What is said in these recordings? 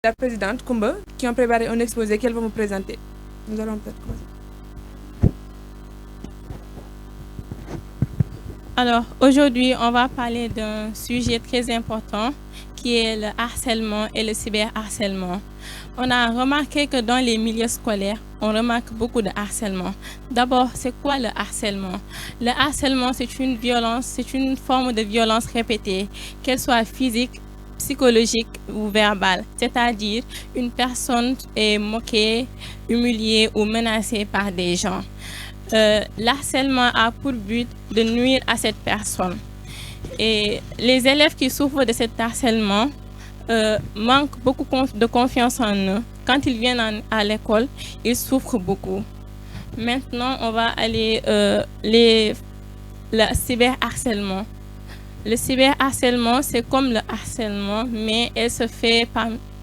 la présidente Koumba qui ont préparé un exposé qu'elle va vous présenter. Nous allons peut-être commencer. Alors, aujourd'hui, on va parler d'un sujet très important qui est le harcèlement et le cyberharcèlement. On a remarqué que dans les milieux scolaires, on remarque beaucoup de harcèlement. D'abord, c'est quoi le harcèlement? Le harcèlement, c'est une violence, c'est une forme de violence répétée, qu'elle soit physique, psychologique ou verbale. C'est-à-dire, une personne est moquée, humiliée ou menacée par des gens. L'harcèlement a pour but de nuire à cette personne. Et les élèves qui souffrent de cet harcèlement manquent beaucoup de confiance en eux. Quand ils viennent à l'école, ils souffrent beaucoup. Maintenant, on va aller le cyberharcèlement. Le cyberharcèlement, c'est comme le harcèlement, mais elle se fait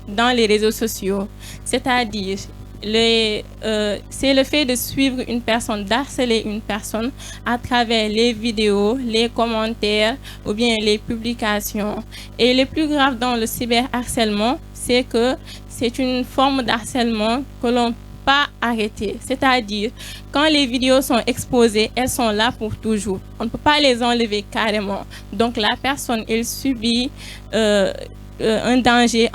dans les réseaux sociaux. C'est-à-dire, c'est le fait de suivre une personne, d'harceler une personne à travers les vidéos, les commentaires ou bien les publications. Et le plus grave dans le cyberharcèlement, c'est que c'est une forme d'harcèlement que l'on pas arrêter. C'est-à-dire, quand les vidéos sont exposées, elles sont là pour toujours. On ne peut pas les enlever carrément. Donc, la personne, elle subit un danger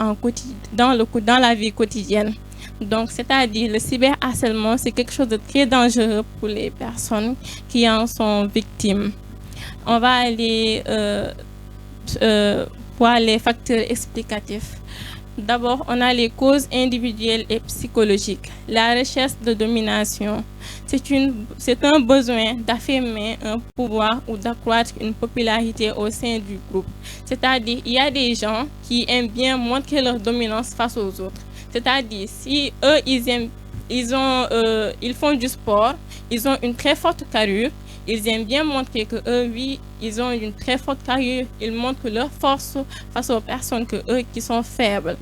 dans la vie quotidienne. Donc, c'est-à-dire, le cyberharcèlement, c'est quelque chose de très dangereux pour les personnes qui en sont victimes. On va aller voir les facteurs explicatifs. D'abord, on a les causes individuelles et psychologiques. La recherche de domination, c'est un besoin d'affirmer un pouvoir ou d'accroître une popularité au sein du groupe. C'est-à-dire, il y a des gens qui aiment bien montrer leur dominance face aux autres. C'est-à-dire, si eux, ils font du sport, ils ont une très forte carrure, ils aiment bien montrer que eux, oui, ils ont une très forte carrure, ils montrent leur force face aux personnes qui sont faibles.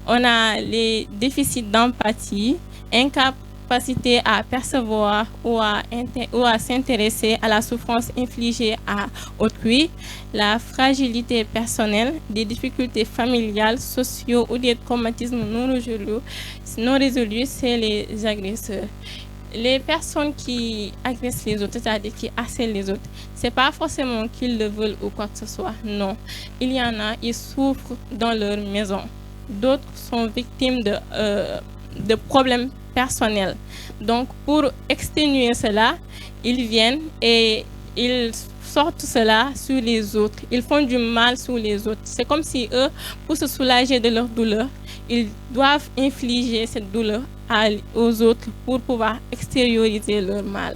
On a les déficits d'empathie, incapacité à percevoir ou à s'intéresser à la souffrance infligée à autrui, la fragilité personnelle, des difficultés familiales, sociaux ou des traumatismes non résolus, c'est les agresseurs. Les personnes qui agressent les autres, c'est-à-dire qui harcèlent les autres, c'est pas forcément qu'ils le veulent ou quoi que ce soit, non. Il y en a, ils souffrent dans leur maison. D'autres sont victimes de problèmes personnels. Donc, pour exténuer cela, ils viennent et ils sortent cela sur les autres. Ils font du mal sur les autres. C'est comme si eux, pour se soulager de leur douleur, ils doivent infliger cette douleur aux autres pour pouvoir extérioriser leur mal.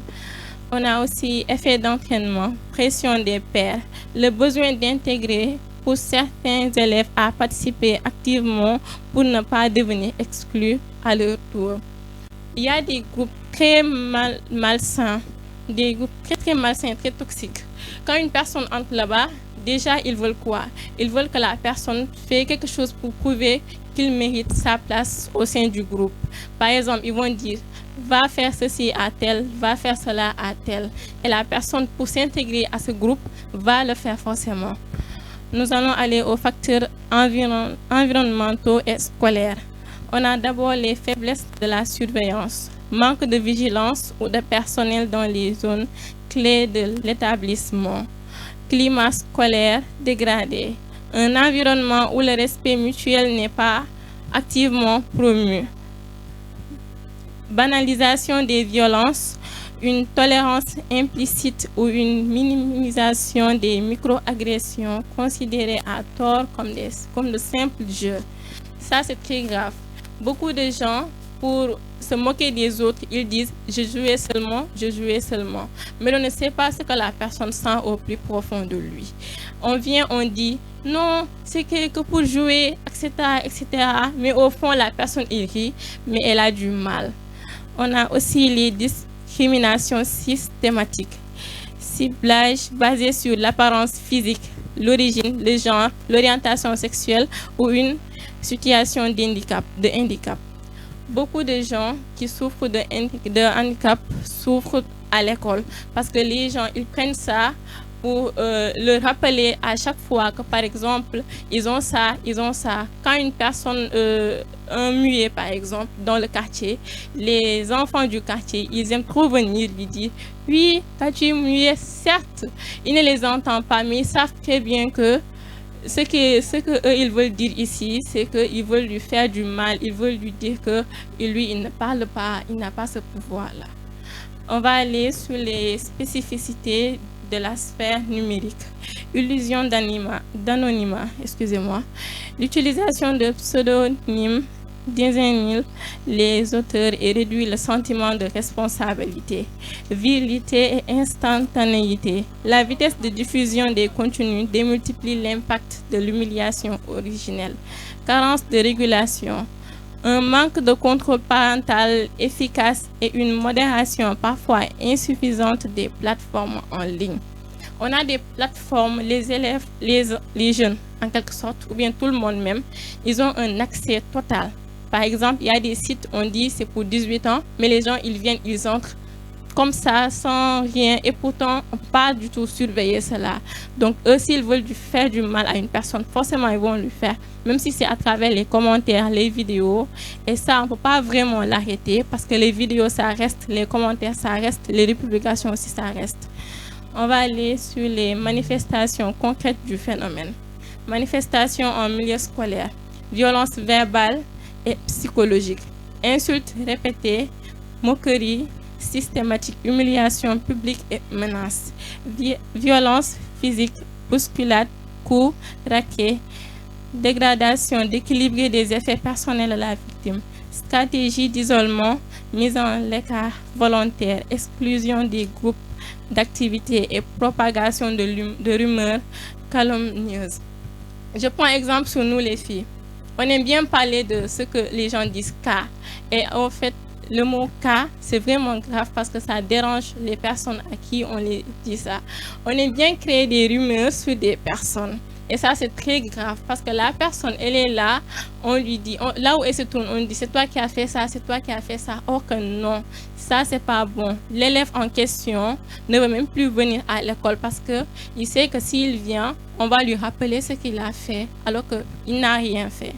On a aussi effet d'entraînement, pression des pairs, le besoin d'intégrer pour certains élèves à participer activement pour ne pas devenir exclus à leur tour. Il y a des groupes très malsains, des groupes très malsains, très toxiques. Quand une personne entre là-bas, déjà, ils veulent quoi? Ils veulent que la personne fasse quelque chose pour prouver qu'il mérite sa place au sein du groupe. Par exemple, ils vont dire, va faire ceci à tel, va faire cela à tel. Et la personne, pour s'intégrer à ce groupe, va le faire forcément. Nous allons aller aux facteurs environnementaux et scolaires. On a d'abord les faiblesses de la surveillance, manque de vigilance ou de personnel dans les zones clés de l'établissement, climat scolaire dégradé, un environnement où le respect mutuel n'est pas activement promu, banalisation des violences, une tolérance implicite ou une minimisation des microagressions considérées à tort comme de simples jeux. Ça, c'est très grave. Beaucoup de gens, pour se moquer des autres, ils disent « je jouais seulement ». Mais on ne sait pas ce que la personne sent au plus profond de lui. On vient, on dit « non, c'est que pour jouer, etc. » Mais au fond, la personne, il rit, mais elle a du mal. On a aussi les discriminations systématiques. Ciblage basé sur l'apparence physique, l'origine, le genre, l'orientation sexuelle ou une situation de handicap. Beaucoup de gens qui souffrent de handicap souffrent à l'école parce que les gens, ils prennent ça pour le rappeler à chaque fois que, par exemple, ils ont ça, ils ont ça. Quand une personne, un muet, par exemple, dans le quartier, les enfants du quartier, ils aiment trop venir lui dire, oui, toi tu es muet, certes, ils ne les entendent pas, mais ils savent très bien que ce que eux, ils veulent dire ici, c'est qu'ils veulent lui faire du mal, ils veulent lui dire que lui, il ne parle pas, il n'a pas ce pouvoir-là. On va aller sur les spécificités de la sphère numérique. Illusion d'anonymat, excusez-moi. L'utilisation de pseudonymes désigne les auteurs et réduit le sentiment de responsabilité. Virilité et instantanéité. La vitesse de diffusion des contenus démultiplie l'impact de l'humiliation originelle. Carence de régulation. Un manque de contrôle parental efficace et une modération parfois insuffisante des plateformes en ligne. On a des plateformes, les élèves, les jeunes, en quelque sorte, ou bien tout le monde même, ils ont un accès total. Par exemple, il y a des sites, on dit c'est pour 18 ans, mais les gens, ils viennent, ils entrent comme ça, sans rien, et pourtant, on ne peut pas du tout surveiller cela. Donc, eux, s'ils veulent faire du mal à une personne, forcément, ils vont le faire, même si c'est à travers les commentaires, les vidéos. Et ça, on ne peut pas vraiment l'arrêter, parce que les vidéos, ça reste, les commentaires, ça reste, les republications aussi, ça reste. On va aller sur les manifestations concrètes du phénomène. Manifestations en milieu scolaire, violence verbale et psychologique, insultes répétées, moqueries, systématique, humiliation publique et menaces, violence physique, bousculade, coups, raquets, dégradation d'équilibre des effets personnels à la victime, stratégie d'isolement, mise en l'écart volontaire, exclusion des groupes d'activités et propagation de rumeurs calomnieuses. Je prends exemple sur nous les filles. On aime bien parler de ce que les gens disent cas. Et en fait, le mot cas, c'est vraiment grave parce que ça dérange les personnes à qui on les dit ça. On aime bien créer des rumeurs sur des personnes. Et ça, c'est très grave parce que la personne, elle est là, on lui dit, là où elle se tourne, on dit, c'est toi qui as fait ça, c'est toi qui as fait ça. Or que non, ça, c'est pas bon. L'élève en question ne veut même plus venir à l'école parce qu'il sait que s'il vient, on va lui rappeler ce qu'il a fait alors qu'il n'a rien fait.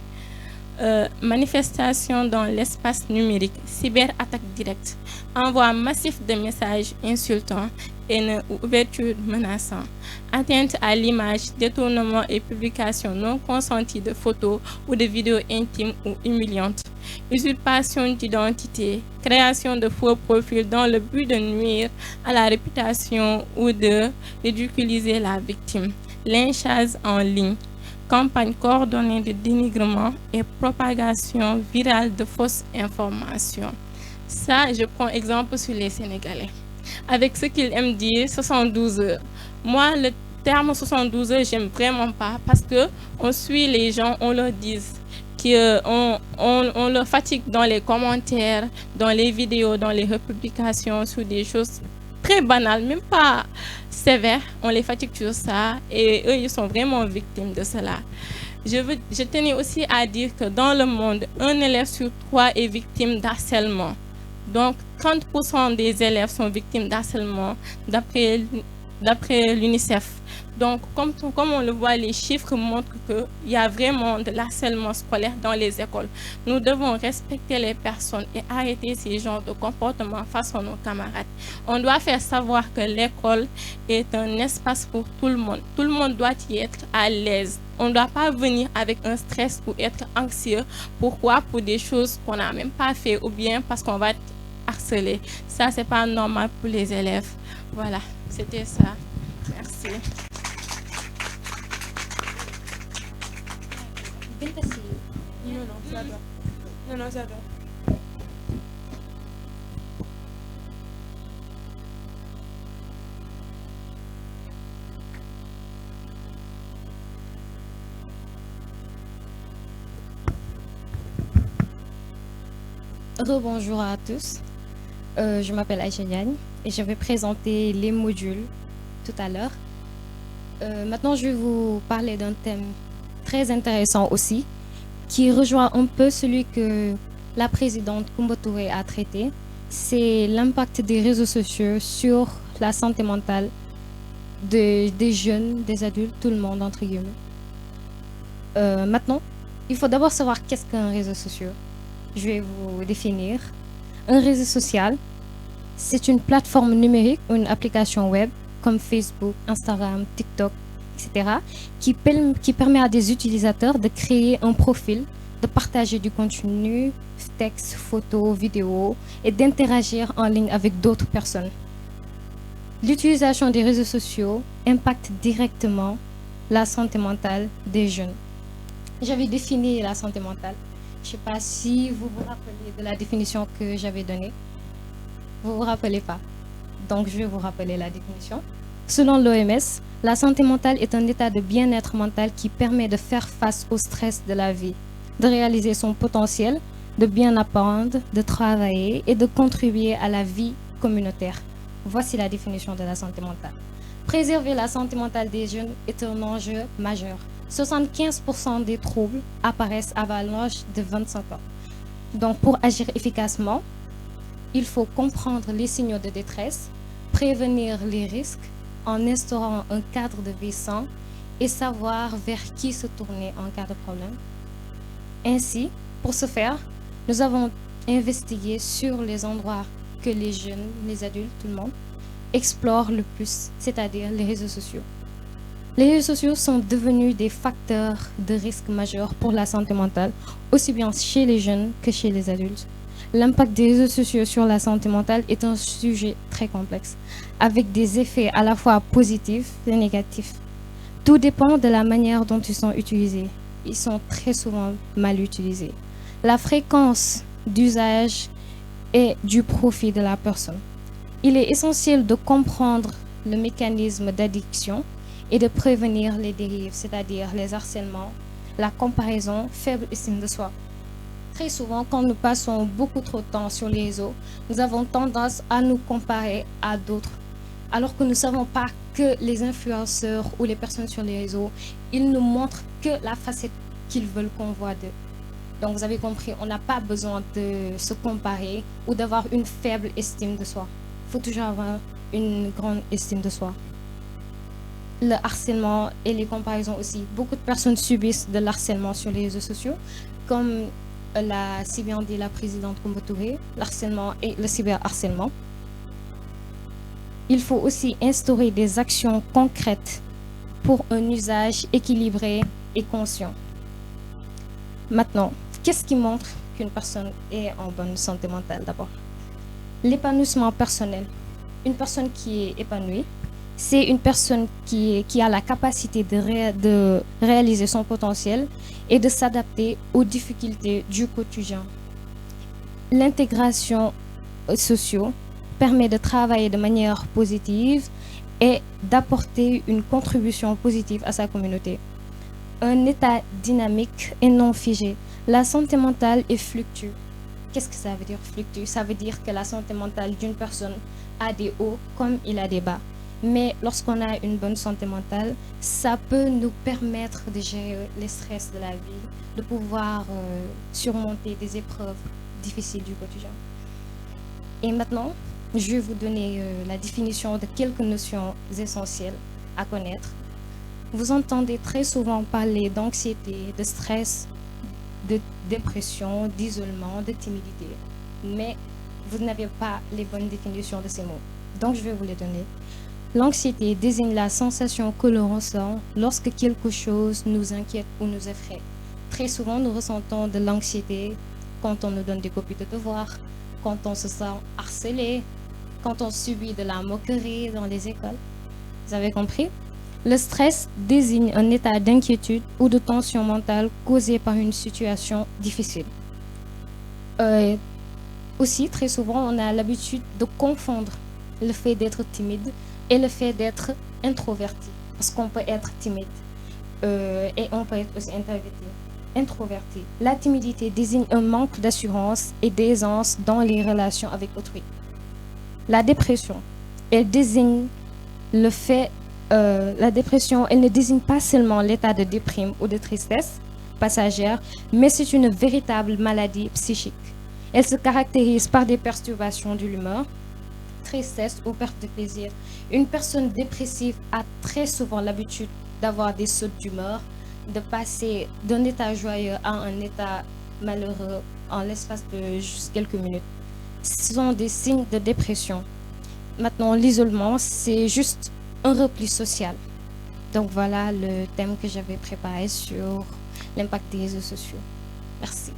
Manifestation dans l'espace numérique, cyberattaque directe, envoi massif de messages insultants, haine ou ouverture menaçant, atteinte à l'image, détournement et publication non consentie de photos ou de vidéos intimes ou humiliantes, usurpation d'identité, création de faux profils dans le but de nuire à la réputation ou de ridiculiser la victime, lynchage en ligne, campagne coordonnée de dénigrement et propagation virale de fausses informations. Ça, je prends exemple sur les Sénégalais. Avec ce qu'ils aiment dire 72 heures. Moi, le terme 72 heures, j'aime vraiment pas parce que on suit les gens, on leur dit on leur fatigue dans les commentaires, dans les vidéos, dans les republications sur des choses très banales, même pas sévères. On les fatigue sur ça et eux, ils sont vraiment victimes de cela. Je tenais aussi à dire que dans le monde, un élève sur 3 est victime d'harcèlement. Donc, 30% des élèves sont victimes d'harcèlement d'après l'UNICEF. Donc, comme on le voit, les chiffres montrent qu'il y a vraiment de l'harcèlement scolaire dans les écoles. Nous devons respecter les personnes et arrêter ces genres de comportements face à nos camarades. On doit faire savoir que l'école est un espace pour tout le monde. Tout le monde doit y être à l'aise. On ne doit pas venir avec un stress ou être anxieux. Pourquoi? Pour des choses qu'on n'a même pas fait ou bien parce qu'on va être harcelé. Ça, c'est pas normal pour les élèves. Voilà, c'était ça. Merci. Non, c'est à toi. Non, c'est à toi. Rebonjour à tous. Je m'appelle Aïcha Diagne et je vais présenter les modules tout à l'heure. Maintenant, je vais vous parler d'un thème très intéressant aussi, qui rejoint un peu celui que la présidente Coumba Touré a traité. C'est l'impact des réseaux sociaux sur la santé mentale des jeunes, des adultes, tout le monde, entre guillemets. Maintenant, il faut d'abord savoir qu'est-ce qu'un réseau social. Je vais vous définir. Un réseau social, c'est une plateforme numérique ou une application web comme Facebook, Instagram, TikTok, etc., qui permet à des utilisateurs de créer un profil, de partager du contenu, texte, photos, vidéos, et d'interagir en ligne avec d'autres personnes. L'utilisation des réseaux sociaux impacte directement la santé mentale des jeunes. J'avais défini la santé mentale. Je ne sais pas si vous vous rappelez de la définition que j'avais donnée. Vous ne vous rappelez pas. Donc, je vais vous rappeler la définition. Selon l'OMS, la santé mentale est un état de bien-être mental qui permet de faire face au stress de la vie, de réaliser son potentiel, de bien apprendre, de travailler et de contribuer à la vie communautaire. Voici la définition de la santé mentale. Préserver la santé mentale des jeunes est un enjeu majeur. 75% des troubles apparaissent avant l'âge de 25 ans. Donc, pour agir efficacement, il faut comprendre les signaux de détresse, prévenir les risques en instaurant un cadre de vie sain et savoir vers qui se tourner en cas de problème. Ainsi, pour ce faire, nous avons investigué sur les endroits que les jeunes, les adultes, tout le monde, explorent le plus, c'est-à-dire les réseaux sociaux. Les réseaux sociaux sont devenus des facteurs de risque majeurs pour la santé mentale, aussi bien chez les jeunes que chez les adultes. L'impact des réseaux sociaux sur la santé mentale est un sujet très complexe, avec des effets à la fois positifs et négatifs. Tout dépend de la manière dont ils sont utilisés. Ils sont très souvent mal utilisés. La fréquence d'usage et du profit de la personne. Il est essentiel de comprendre le mécanisme d'addiction et de prévenir les dérives, c'est-à-dire les harcèlements, la comparaison, faible estime de soi. Très souvent, quand nous passons beaucoup trop de temps sur les réseaux, nous avons tendance à nous comparer à d'autres, alors que nous ne savons pas que les influenceurs ou les personnes sur les réseaux, ils nous montrent que la facette qu'ils veulent qu'on voit d'eux. Donc vous avez compris, on n'a pas besoin de se comparer ou d'avoir une faible estime de soi. Il faut toujours avoir une grande estime de soi. Le harcèlement et les comparaisons aussi. Beaucoup de personnes subissent de l'harcèlement sur les réseaux sociaux, comme l'a si bien dit la présidente Koumba Touré, l'harcèlement et le cyberharcèlement. Il faut aussi instaurer des actions concrètes pour un usage équilibré et conscient. Maintenant, qu'est-ce qui montre qu'une personne est en bonne santé mentale d'abord? L'épanouissement personnel. Une personne qui est épanouie, c'est une personne qui a la capacité de réaliser son potentiel et de s'adapter aux difficultés du quotidien. L'intégration sociale permet de travailler de manière positive et d'apporter une contribution positive à sa communauté. Un état dynamique et non figé. La santé mentale est fluctue. Qu'est-ce que ça veut dire fluctue? Ça veut dire que la santé mentale d'une personne a des hauts comme il a des bas. Mais lorsqu'on a une bonne santé mentale, ça peut nous permettre de gérer les stress de la vie, de pouvoir surmonter des épreuves difficiles du quotidien. Et maintenant, je vais vous donner la définition de quelques notions essentielles à connaître. Vous entendez très souvent parler d'anxiété, de stress, de dépression, d'isolement, de timidité. Mais vous n'avez pas les bonnes définitions de ces mots. Donc, je vais vous les donner. L'anxiété désigne la sensation que l'on ressent lorsque quelque chose nous inquiète ou nous effraie. Très souvent, nous ressentons de l'anxiété quand on nous donne des copies de devoirs, quand on se sent harcelé, quand on subit de la moquerie dans les écoles. Vous avez compris? Le stress désigne un état d'inquiétude ou de tension mentale causé par une situation difficile. Aussi, très souvent, on a l'habitude de confondre le fait d'être timide et le fait d'être introverti. Parce qu'on peut être timide et on peut être aussi introverti. La timidité désigne un manque d'assurance et d'aisance dans les relations avec autrui. La dépression, elle désigne le fait la dépression, elle ne désigne pas seulement l'état de déprime ou de tristesse passagère, mais c'est une véritable maladie psychique. Elle se caractérise par des perturbations de l'humeur, tristesse ou perte de plaisir. Une personne dépressive a très souvent l'habitude d'avoir des sautes d'humeur, de passer d'un état joyeux à un état malheureux en l'espace de juste quelques minutes. Ce sont des signes de dépression. Maintenant, l'isolement, c'est juste un repli social. Donc voilà le thème que j'avais préparé sur l'impact des réseaux sociaux. Merci.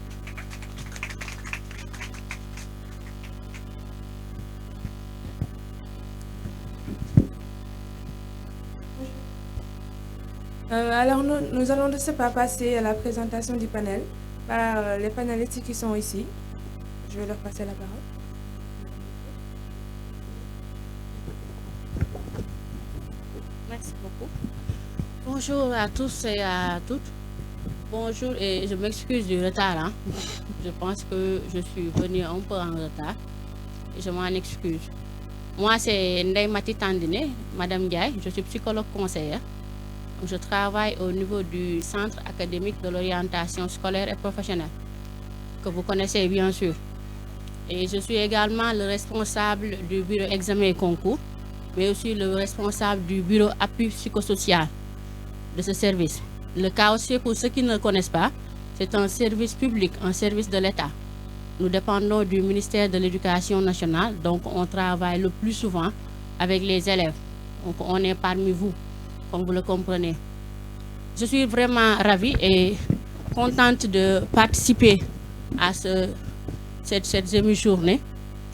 Alors, nous allons de ce pas passer à la présentation du panel par les panélistes qui sont ici. Je vais leur passer la parole. Merci beaucoup. Bonjour à tous et à toutes. Bonjour et je m'excuse du retard. Hein. Je pense que je suis venue un peu en retard et je m'en excuse. Moi, c'est Ndeye Mati Tandine, Madame Ndiaye, je suis psychologue conseillère. Je travaille au niveau du Centre académique de l'orientation scolaire et professionnelle, que vous connaissez bien sûr. Et je suis également le responsable du bureau examen et concours, mais aussi le responsable du bureau appui psychosocial de ce service. Le CAOSC, pour ceux qui ne le connaissent pas, c'est un service public, un service de l'État. Nous dépendons du ministère de l'Éducation nationale, donc on travaille le plus souvent avec les élèves. Donc on est parmi vous, comme vous le comprenez. Je suis vraiment ravie et contente de participer à cette demi-journée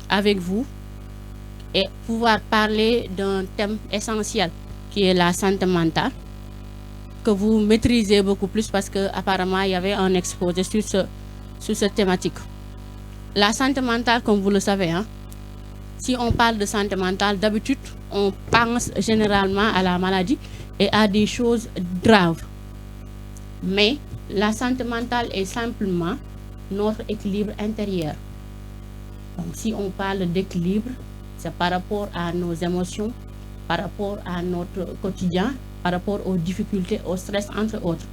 avec vous et pouvoir parler d'un thème essentiel qui est la santé mentale, que vous maîtrisez beaucoup plus parce qu'apparemment il y avait un exposé sur cette thématique. La santé mentale, comme vous le savez, hein, si on parle de santé mentale, d'habitude, on pense généralement à la maladie et à des choses graves. Mais la santé mentale est simplement notre équilibre intérieur. Donc, si on parle d'équilibre, c'est par rapport à nos émotions, par rapport à notre quotidien, par rapport aux difficultés, au stress, entre autres.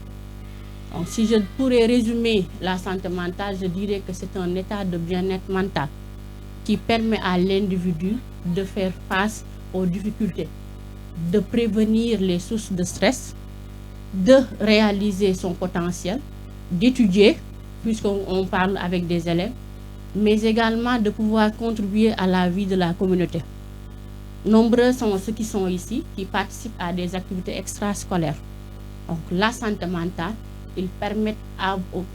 Donc, si je pourrais résumer la santé mentale, je dirais que c'est un état de bien-être mental qui permet à l'individu de faire face aux difficultés, de prévenir les sources de stress, de réaliser son potentiel, d'étudier, puisqu'on parle avec des élèves, mais également de pouvoir contribuer à la vie de la communauté. Nombreux sont ceux qui sont ici, qui participent à des activités extrascolaires. Donc la santé mentale, ils permettent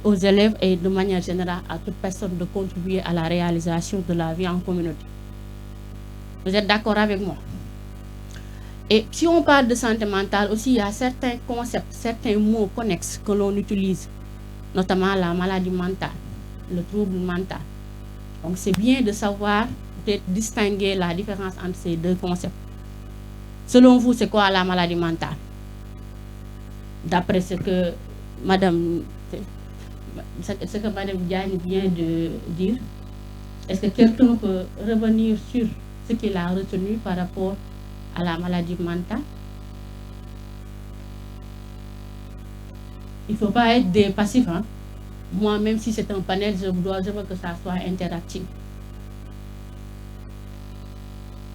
aux élèves et de manière générale à toute personne de contribuer à la réalisation de la vie en communauté. Vous êtes d'accord avec moi? Et si on parle de santé mentale aussi, il y a certains concepts, certains mots connexes que l'on utilise, notamment la maladie mentale, le trouble mental. Donc c'est bien de savoir peut-être distinguer la différence entre ces deux concepts. Selon vous, c'est quoi la maladie mentale? D'après ce que Madame Diagne vient de dire, est-ce que quelqu'un peut revenir sur ce qu'il a retenu par rapport à la maladie mentale? Il ne faut pas être des passifs. Hein? Moi, même si c'est un panel, je veux que ça soit interactif.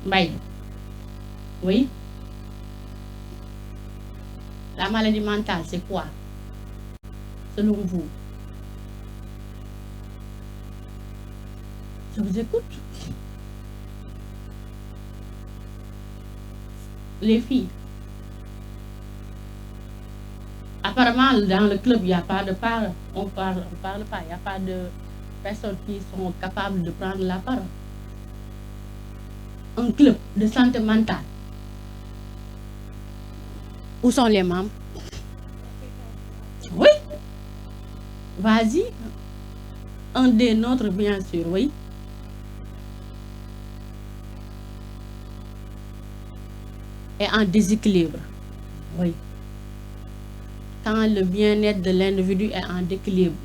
Bye. Oui? La maladie mentale, c'est quoi? Selon vous? Je vous écoute. Les filles. Apparemment, dans le club, il n'y a pas de parole. On parle pas. Il n'y a pas de personnes qui sont capables de prendre la parole. Un club de santé mentale. Où sont les membres? Oui. Vas-y. Un des nôtres, bien sûr, oui. Et en déséquilibre. Oui. Quand le bien-être de l'individu est en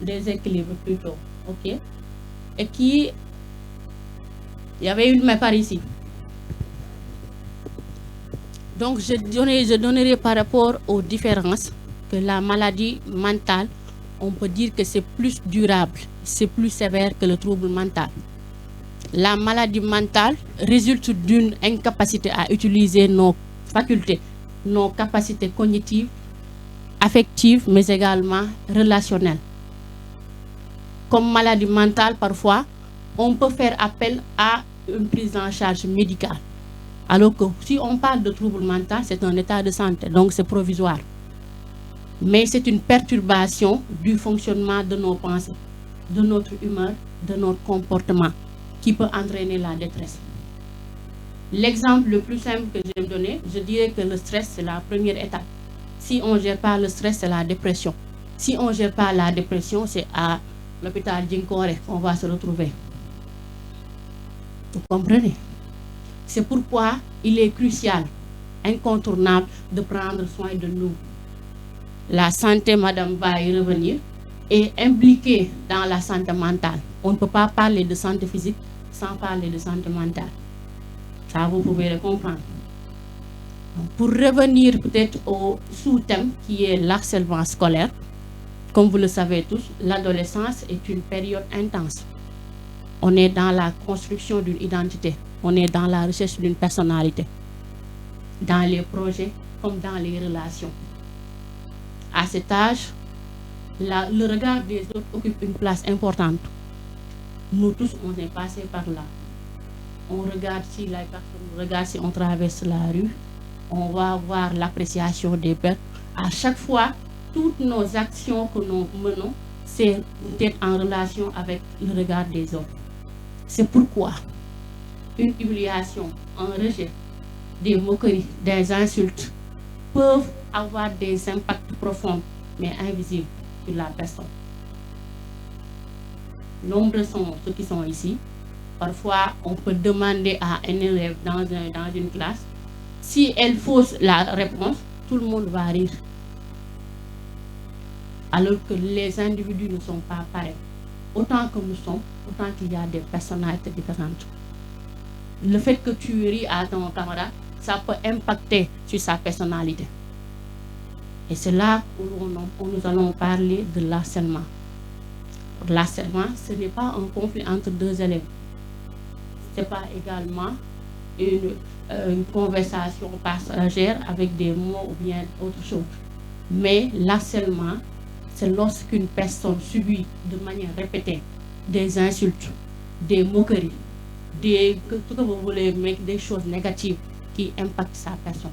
déséquilibre plutôt. OK? Et qui... Il y avait une main par ici. Donc, je donnerai par rapport aux différences que la maladie mentale, on peut dire que c'est plus durable, c'est plus sévère que le trouble mental. la maladie mentale résulte d'une incapacité à utiliser nos facultés, nos capacités cognitives, affectives, mais également relationnelles. Comme maladie mentale, parfois, on peut faire appel à une prise en charge médicale. Alors que si on parle de trouble mental, c'est un état de santé, donc c'est provisoire. Mais c'est une perturbation du fonctionnement de nos pensées, de notre humeur, de notre comportement, qui peut entraîner la détresse. L'exemple le plus simple que je vais donner, je dirais que le stress, c'est la première étape. Si on ne gère pas le stress, c'est la dépression. Si on ne gère pas la dépression, c'est à l'hôpital Djinkore qu'on va se retrouver. Vous comprenez? C'est pourquoi il est crucial, incontournable de prendre soin de nous. La santé, madame va y revenir, est impliquée dans la santé mentale. On ne peut pas parler de santé physique sans parler de santé mentale. Ça, vous pouvez le comprendre. Pour revenir peut-être au sous-thème qui est l'harcèlement scolaire, comme vous le savez tous, l'adolescence est une période intense. On est dans la construction d'une identité, on est dans la recherche d'une personnalité, dans les projets comme dans les relations. À cet âge, le regard des autres occupe une place importante. Nous tous, on est passés par là. On regarde si la personne regarde, si on traverse la rue, on va voir l'appréciation des pères. À chaque fois, toutes nos actions que nous menons, c'est peut-être en relation avec le regard des autres. C'est pourquoi une humiliation, un rejet, des moqueries, des insultes peuvent avoir des impacts profonds, mais invisibles sur la personne. Nombreux sont ceux qui sont ici. Parfois, on peut demander à un élève dans une classe, si elle fausse la réponse, tout le monde va rire. Alors que les individus ne sont pas pareils. Autant que nous sommes, autant qu'il y a des personnalités différentes. Le fait que tu ris à ton camarade, ça peut impacter sur sa personnalité. Et c'est là où nous allons parler de l'harcèlement. L'harcèlement, ce n'est pas un conflit entre deux élèves. Ce n'est pas également une conversation passagère avec des mots ou bien autre chose. Mais l'harcèlement, c'est lorsqu'une personne subit de manière répétée des insultes, des moqueries, tout que vous voulez, mais des choses négatives qui impactent sa personne.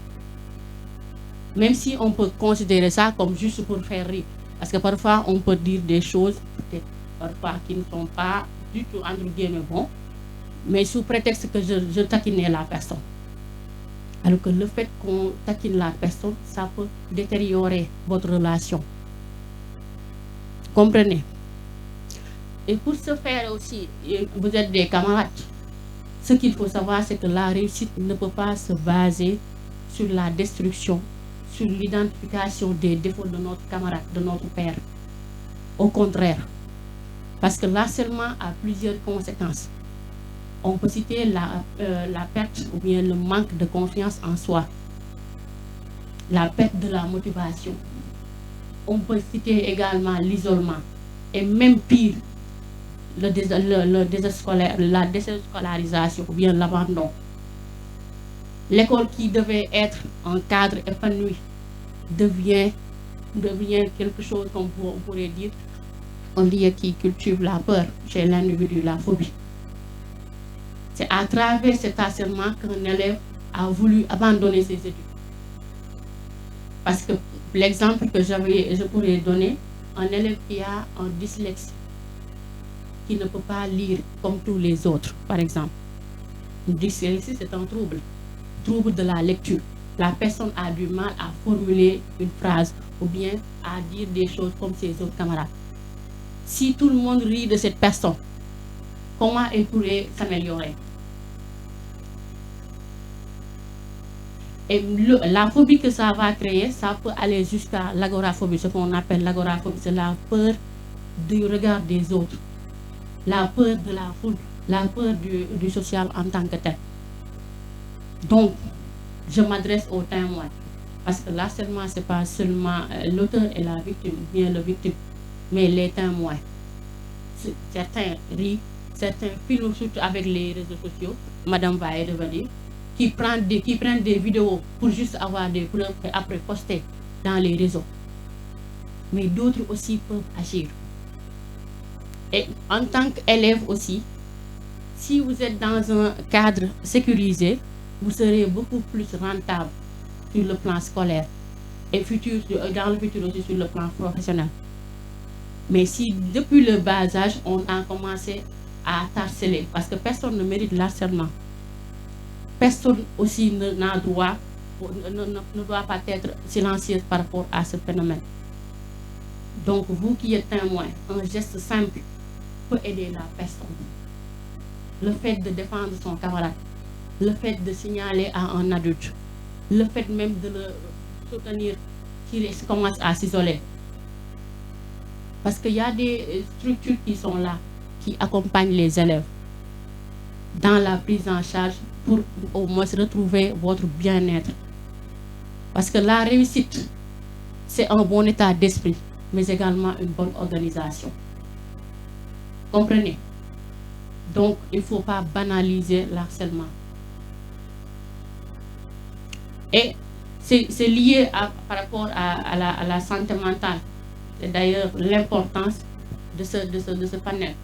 Même si on peut considérer ça comme juste pour faire rire. Parce que parfois, on peut dire des choses, peut-être parfois, qui ne sont pas du tout, entre guillemets, bons, mais sous prétexte que je taquinais la personne. Alors que le fait qu'on taquine la personne, ça peut détériorer votre relation. Comprenez? Et pour ce faire aussi, vous êtes des camarades. Ce qu'il faut savoir, c'est que la réussite ne peut pas se baser sur la destruction, sur l'identification des défauts de notre camarade, de notre père. Au contraire, parce que l'harcèlement a plusieurs conséquences. On peut citer la perte ou bien le manque de confiance en soi, la perte de la motivation. On peut citer également l'isolement et même pire, la désescolarisation ou bien l'abandon. L'école qui devait être un cadre épanoui devient quelque chose comme on pourrait dire un lieu qui cultive la peur chez l'individu, la phobie. C'est à travers cet harcèlement qu'un élève a voulu abandonner ses études. Parce que l'exemple que je pourrais donner, un élève qui a un dyslexie, qui ne peut pas lire comme tous les autres, par exemple. Une dyslexie, c'est un trouble de la lecture. La personne a du mal à formuler une phrase ou bien à dire des choses comme ses autres camarades. Si tout le monde rit de cette personne, comment elle pourrait s'améliorer? Et la phobie que ça va créer, ça peut aller jusqu'à l'agoraphobie, ce qu'on appelle l'agoraphobie, c'est la peur du regard des autres, la peur de la foule, la peur du social en tant que tel. Donc, je m'adresse aux témoins, parce que l'harcèlement, ce n'est pas seulement l'auteur et la victime, bien le victime, mais les témoins. Certains rient, certains films, surtout avec les réseaux sociaux, madame va y revenir, qui prennent des vidéos pour juste avoir des preuves et après poster dans les réseaux. Mais d'autres aussi peuvent agir. Et en tant qu'élève aussi, si vous êtes dans un cadre sécurisé, vous serez beaucoup plus rentable sur le plan scolaire et dans le futur aussi sur le plan professionnel. Mais si depuis le bas âge, on a commencé à harceler, parce que personne ne mérite l'harcèlement. Personne aussi ne doit pas être silencieux par rapport à ce phénomène. Donc vous qui êtes témoin, un geste simple peut aider la personne. Le fait de défendre son camarade, le fait de signaler à un adulte, le fait même de le soutenir qui commence à s'isoler. Parce qu'il y a des structures qui sont là, qui accompagnent les élèves dans la prise en charge pour au moins retrouver votre bien-être. Parce que la réussite, c'est un bon état d'esprit, mais également une bonne organisation. Comprenez? Donc, il ne faut pas banaliser l'harcèlement. Et c'est lié par rapport à la santé mentale. C'est d'ailleurs l'importance de ce panel,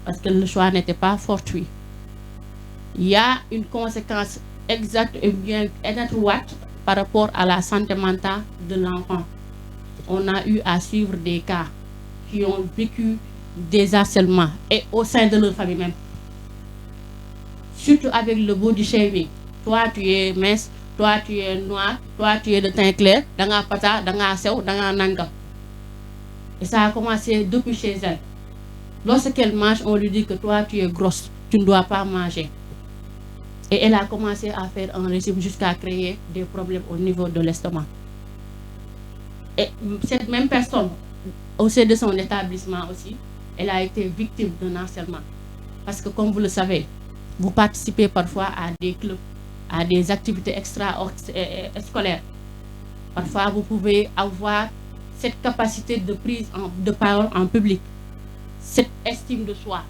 parce que le choix n'était pas fortuit. Il y a une conséquence exacte et bien étroite par rapport à la santé mentale de l'enfant. On a eu à suivre des cas qui ont vécu des harcèlements et au sein de leur famille même. Surtout avec le body shaming. Toi, tu es mince, toi, tu es noir, toi, tu es de teint clair, danga pata, danga sew, danga nangam. Et ça a commencé depuis chez elle. Lorsqu'elle mange, on lui dit que toi, tu es grosse, tu ne dois pas manger. Et elle a commencé à faire un régime jusqu'à créer des problèmes au niveau de l'estomac. Et cette même personne, au sein de son établissement aussi, elle a été victime d'un harcèlement. Parce que comme vous le savez, vous participez parfois à des clubs, à des activités extra-scolaires. Parfois, vous pouvez avoir cette capacité de prise de parole en public, cette estime de soi.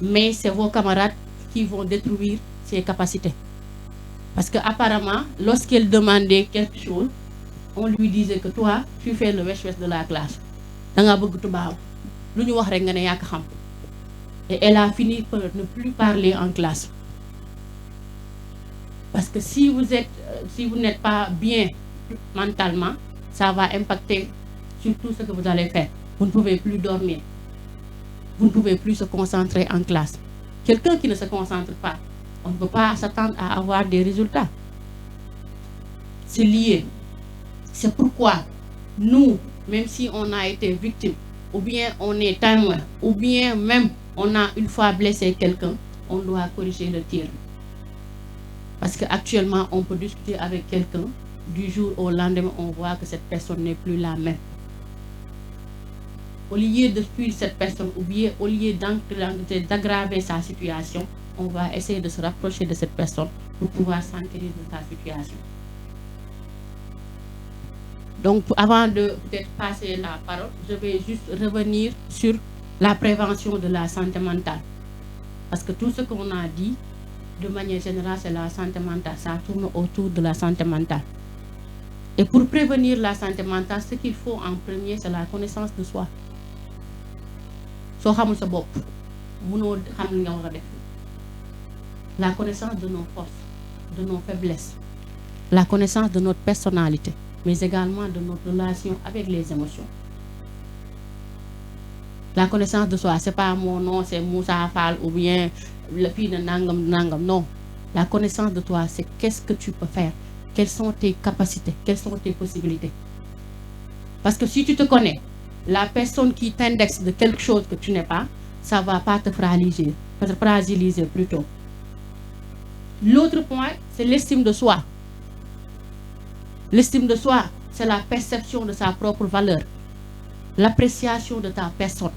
Mais c'est vos camarades qui vont détruire ces capacités. Parce qu'apparemment, lorsqu'elle demandait quelque chose, on lui disait que toi, tu fais le wesh-wesh de la classe. Et elle a fini par ne plus parler en classe. Parce que si vous n'êtes pas bien mentalement, ça va impacter sur tout ce que vous allez faire. Vous ne pouvez plus dormir. Vous ne pouvez plus se concentrer en classe. Quelqu'un qui ne se concentre pas, on ne peut pas s'attendre à avoir des résultats. C'est lié. C'est pourquoi nous, même si on a été victime, ou bien on est témoin, ou bien même on a une fois blessé quelqu'un, on doit corriger le tir. Parce qu'actuellement, on peut discuter avec quelqu'un, du jour au lendemain, on voit que cette personne n'est plus la même. Au lieu de fuir cette personne, ou bien au lieu d'aggraver sa situation, on va essayer de se rapprocher de cette personne pour pouvoir s'enquérir de sa situation. Donc, avant de peut-être passer la parole, je vais juste revenir sur la prévention de la santé mentale. Parce que tout ce qu'on a dit, de manière générale, c'est la santé mentale. Ça tourne autour de la santé mentale. Et pour prévenir la santé mentale, ce qu'il faut en premier, c'est la connaissance de soi. La connaissance de nos forces, de nos faiblesses, la connaissance de notre personnalité, mais également de notre relation avec les émotions. La connaissance de soi, ce n'est pas mon nom, c'est Moussa Fall ou bien le fille de Nangam Nangam. Non. La connaissance de toi, c'est qu'est-ce que tu peux faire, quelles sont tes capacités, quelles sont tes possibilités. Parce que si tu te connais, la personne qui t'indexe de quelque chose que tu n'es pas, ça ne va pas te fragiliser plutôt. L'autre point, c'est l'estime de soi. L'estime de soi, c'est la perception de sa propre valeur. L'appréciation de ta personne.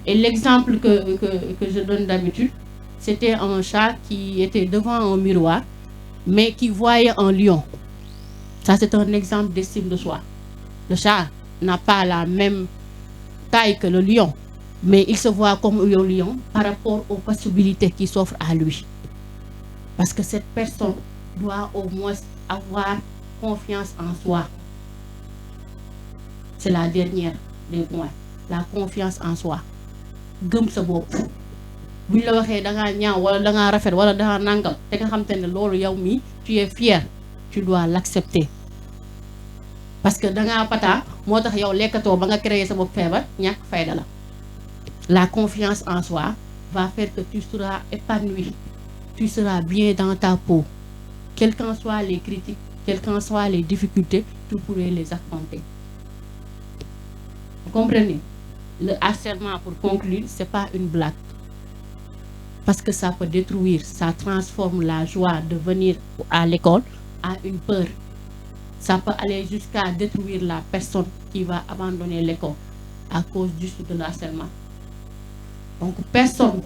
Et l'exemple que je donne d'habitude, c'était un chat qui était devant un miroir, mais qui voyait un lion. Ça, c'est un exemple d'estime de soi. Le chat n'a pas la même taille que le lion, mais il se voit comme un lion par rapport aux possibilités qui s'offrent à lui. Parce que cette personne doit au moins avoir confiance en soi. C'est la dernière des points, la confiance en soi. Gëm sa bopp buñ la waxee da ngaa ñaaw wala da ngaa rafet wala da ngaa nangam te nga xam te ne loolu yow mi tu es fier, tu dois l'accepter. Parce que da ngaa pata moo tax yow lekkatoo ba nga créer sa bopp feebar ñàkk fayda la. La confiance en soi va faire que tu seras épanoui, tu seras bien dans ta peau. Quelles qu'en soient les critiques, quelles qu'en soient les difficultés, tu pourrais les affronter. Vous comprenez? Le harcèlement, pour conclure, ce n'est pas une blague. Parce que ça peut détruire, ça transforme la joie de venir à l'école à une peur. Ça peut aller jusqu'à détruire la personne qui va abandonner l'école à cause juste de l'harcèlement. Donc personne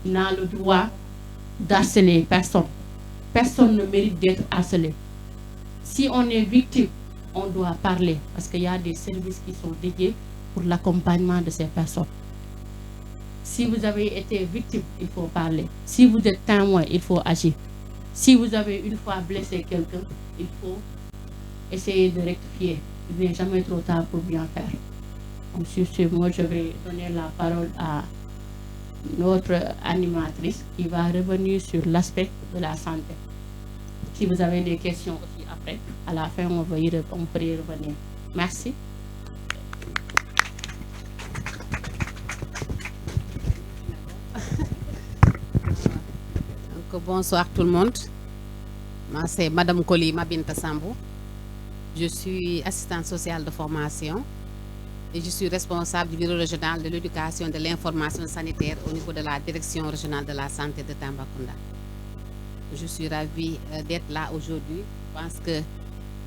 n'a le droit d'harceler personne. Personne ne mérite d'être harcelé. Si on est victime, on doit parler parce qu'il y a des services qui sont dédiés pour l'accompagnement de ces personnes. Si vous avez été victime, il faut parler. Si vous êtes témoin, il faut agir. Si vous avez une fois blessé quelqu'un, il faut essayer de rectifier. Il n'est jamais trop tard pour bien faire. Donc, sur ce mot, je vais donner la parole à notre animatrice qui va revenir sur l'aspect de la santé. Si vous avez des questions aussi après, à la fin, on peut y revenir. Merci. Donc, bonsoir tout le monde. Moi, c'est Madame Koli Mabinta Sambou. Je suis assistante sociale de formation et je suis responsable du bureau régional de l'éducation et de l'information sanitaire au niveau de la direction régionale de la santé de Tambacounda. Je suis ravie d'être là aujourd'hui. Je pense que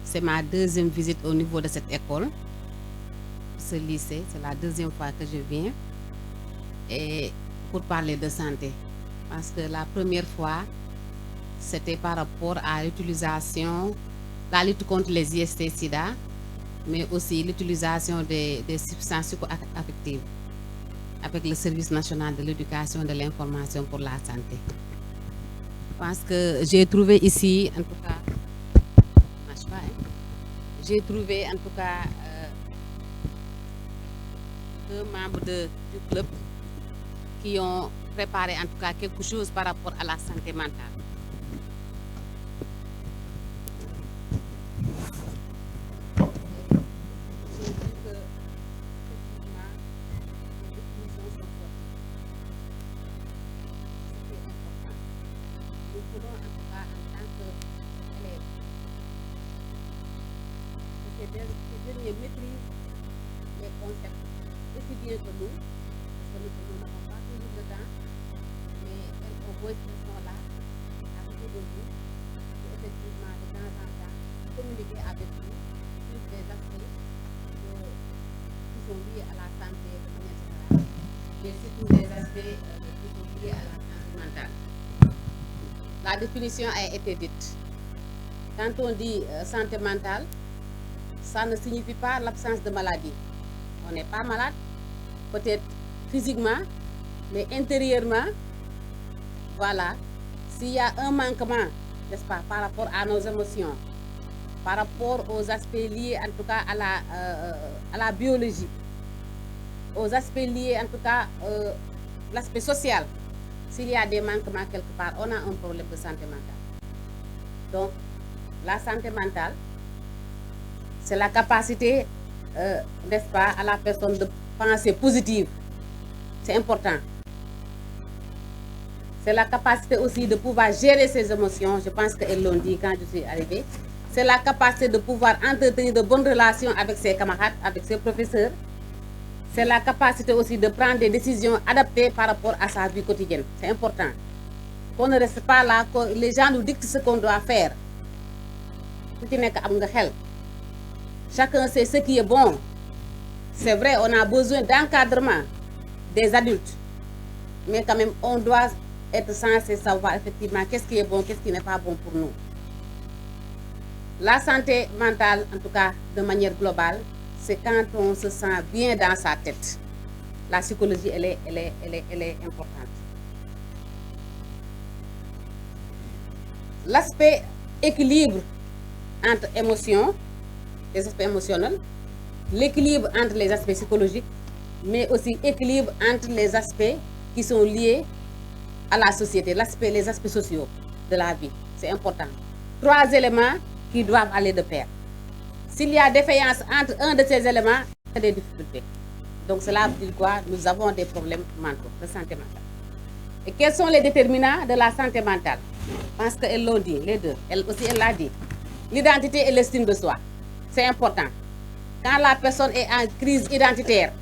c'est ma deuxième visite au niveau de cette école, ce lycée. C'est la deuxième fois que je viens et pour parler de santé. Parce que la première fois, c'était par rapport à l'utilisation, la lutte contre les IST-SIDA, mais aussi l'utilisation des substances psychoactives avec le service national de l'éducation et de l'information pour la santé. Je pense que j'ai trouvé ici, en tout cas, j'ai trouvé en tout cas deux membres du club qui ont préparé en tout cas quelque chose par rapport à la santé mentale. La définition a été dite. Quand on dit santé mentale, ça ne signifie pas l'absence de maladie. On n'est pas malade, peut-être physiquement, mais intérieurement, voilà. S'il y a un manquement, n'est-ce pas, par rapport à nos émotions, par rapport aux aspects liés en tout cas à la biologie, aux aspects liés en tout cas l'aspect social, s'il y a des manquements quelque part, on a un problème de santé mentale. Donc, la santé mentale, c'est la capacité, n'est-ce pas, à la personne de penser positive. C'est important. C'est la capacité aussi de pouvoir gérer ses émotions. Je pense qu'elles l'ont dit quand je suis arrivée. C'est la capacité de pouvoir entretenir de bonnes relations avec ses camarades, avec ses professeurs. C'est la capacité aussi de prendre des décisions adaptées par rapport à sa vie quotidienne. C'est important. Qu'on ne reste pas là, que les gens nous dictent ce qu'on doit faire. Chacun sait ce qui est bon. C'est vrai, on a besoin d'encadrement des adultes. Mais quand même, on doit être censé savoir effectivement qu'est-ce qui est bon, qu'est-ce qui n'est pas bon pour nous. La santé mentale, en tout cas, de manière globale, c'est quand on se sent bien dans sa tête. La psychologie, elle est importante. L'aspect équilibre entre émotions, les aspects émotionnels, l'équilibre entre les aspects psychologiques, mais aussi équilibre entre les aspects qui sont liés à la société, les aspects sociaux de la vie. C'est important. 3 éléments qui doivent aller de pair. S'il y a défaillance entre un de ces éléments, il y a des difficultés. Donc cela veut dire quoi? Nous avons des problèmes mentaux, de santé mentale. Et quels sont les déterminants de la santé mentale? Parce qu'elles l'ont dit, les deux. Elle aussi, elle l'a dit. L'identité et l'estime de soi. C'est important. Quand la personne est en crise identitaire,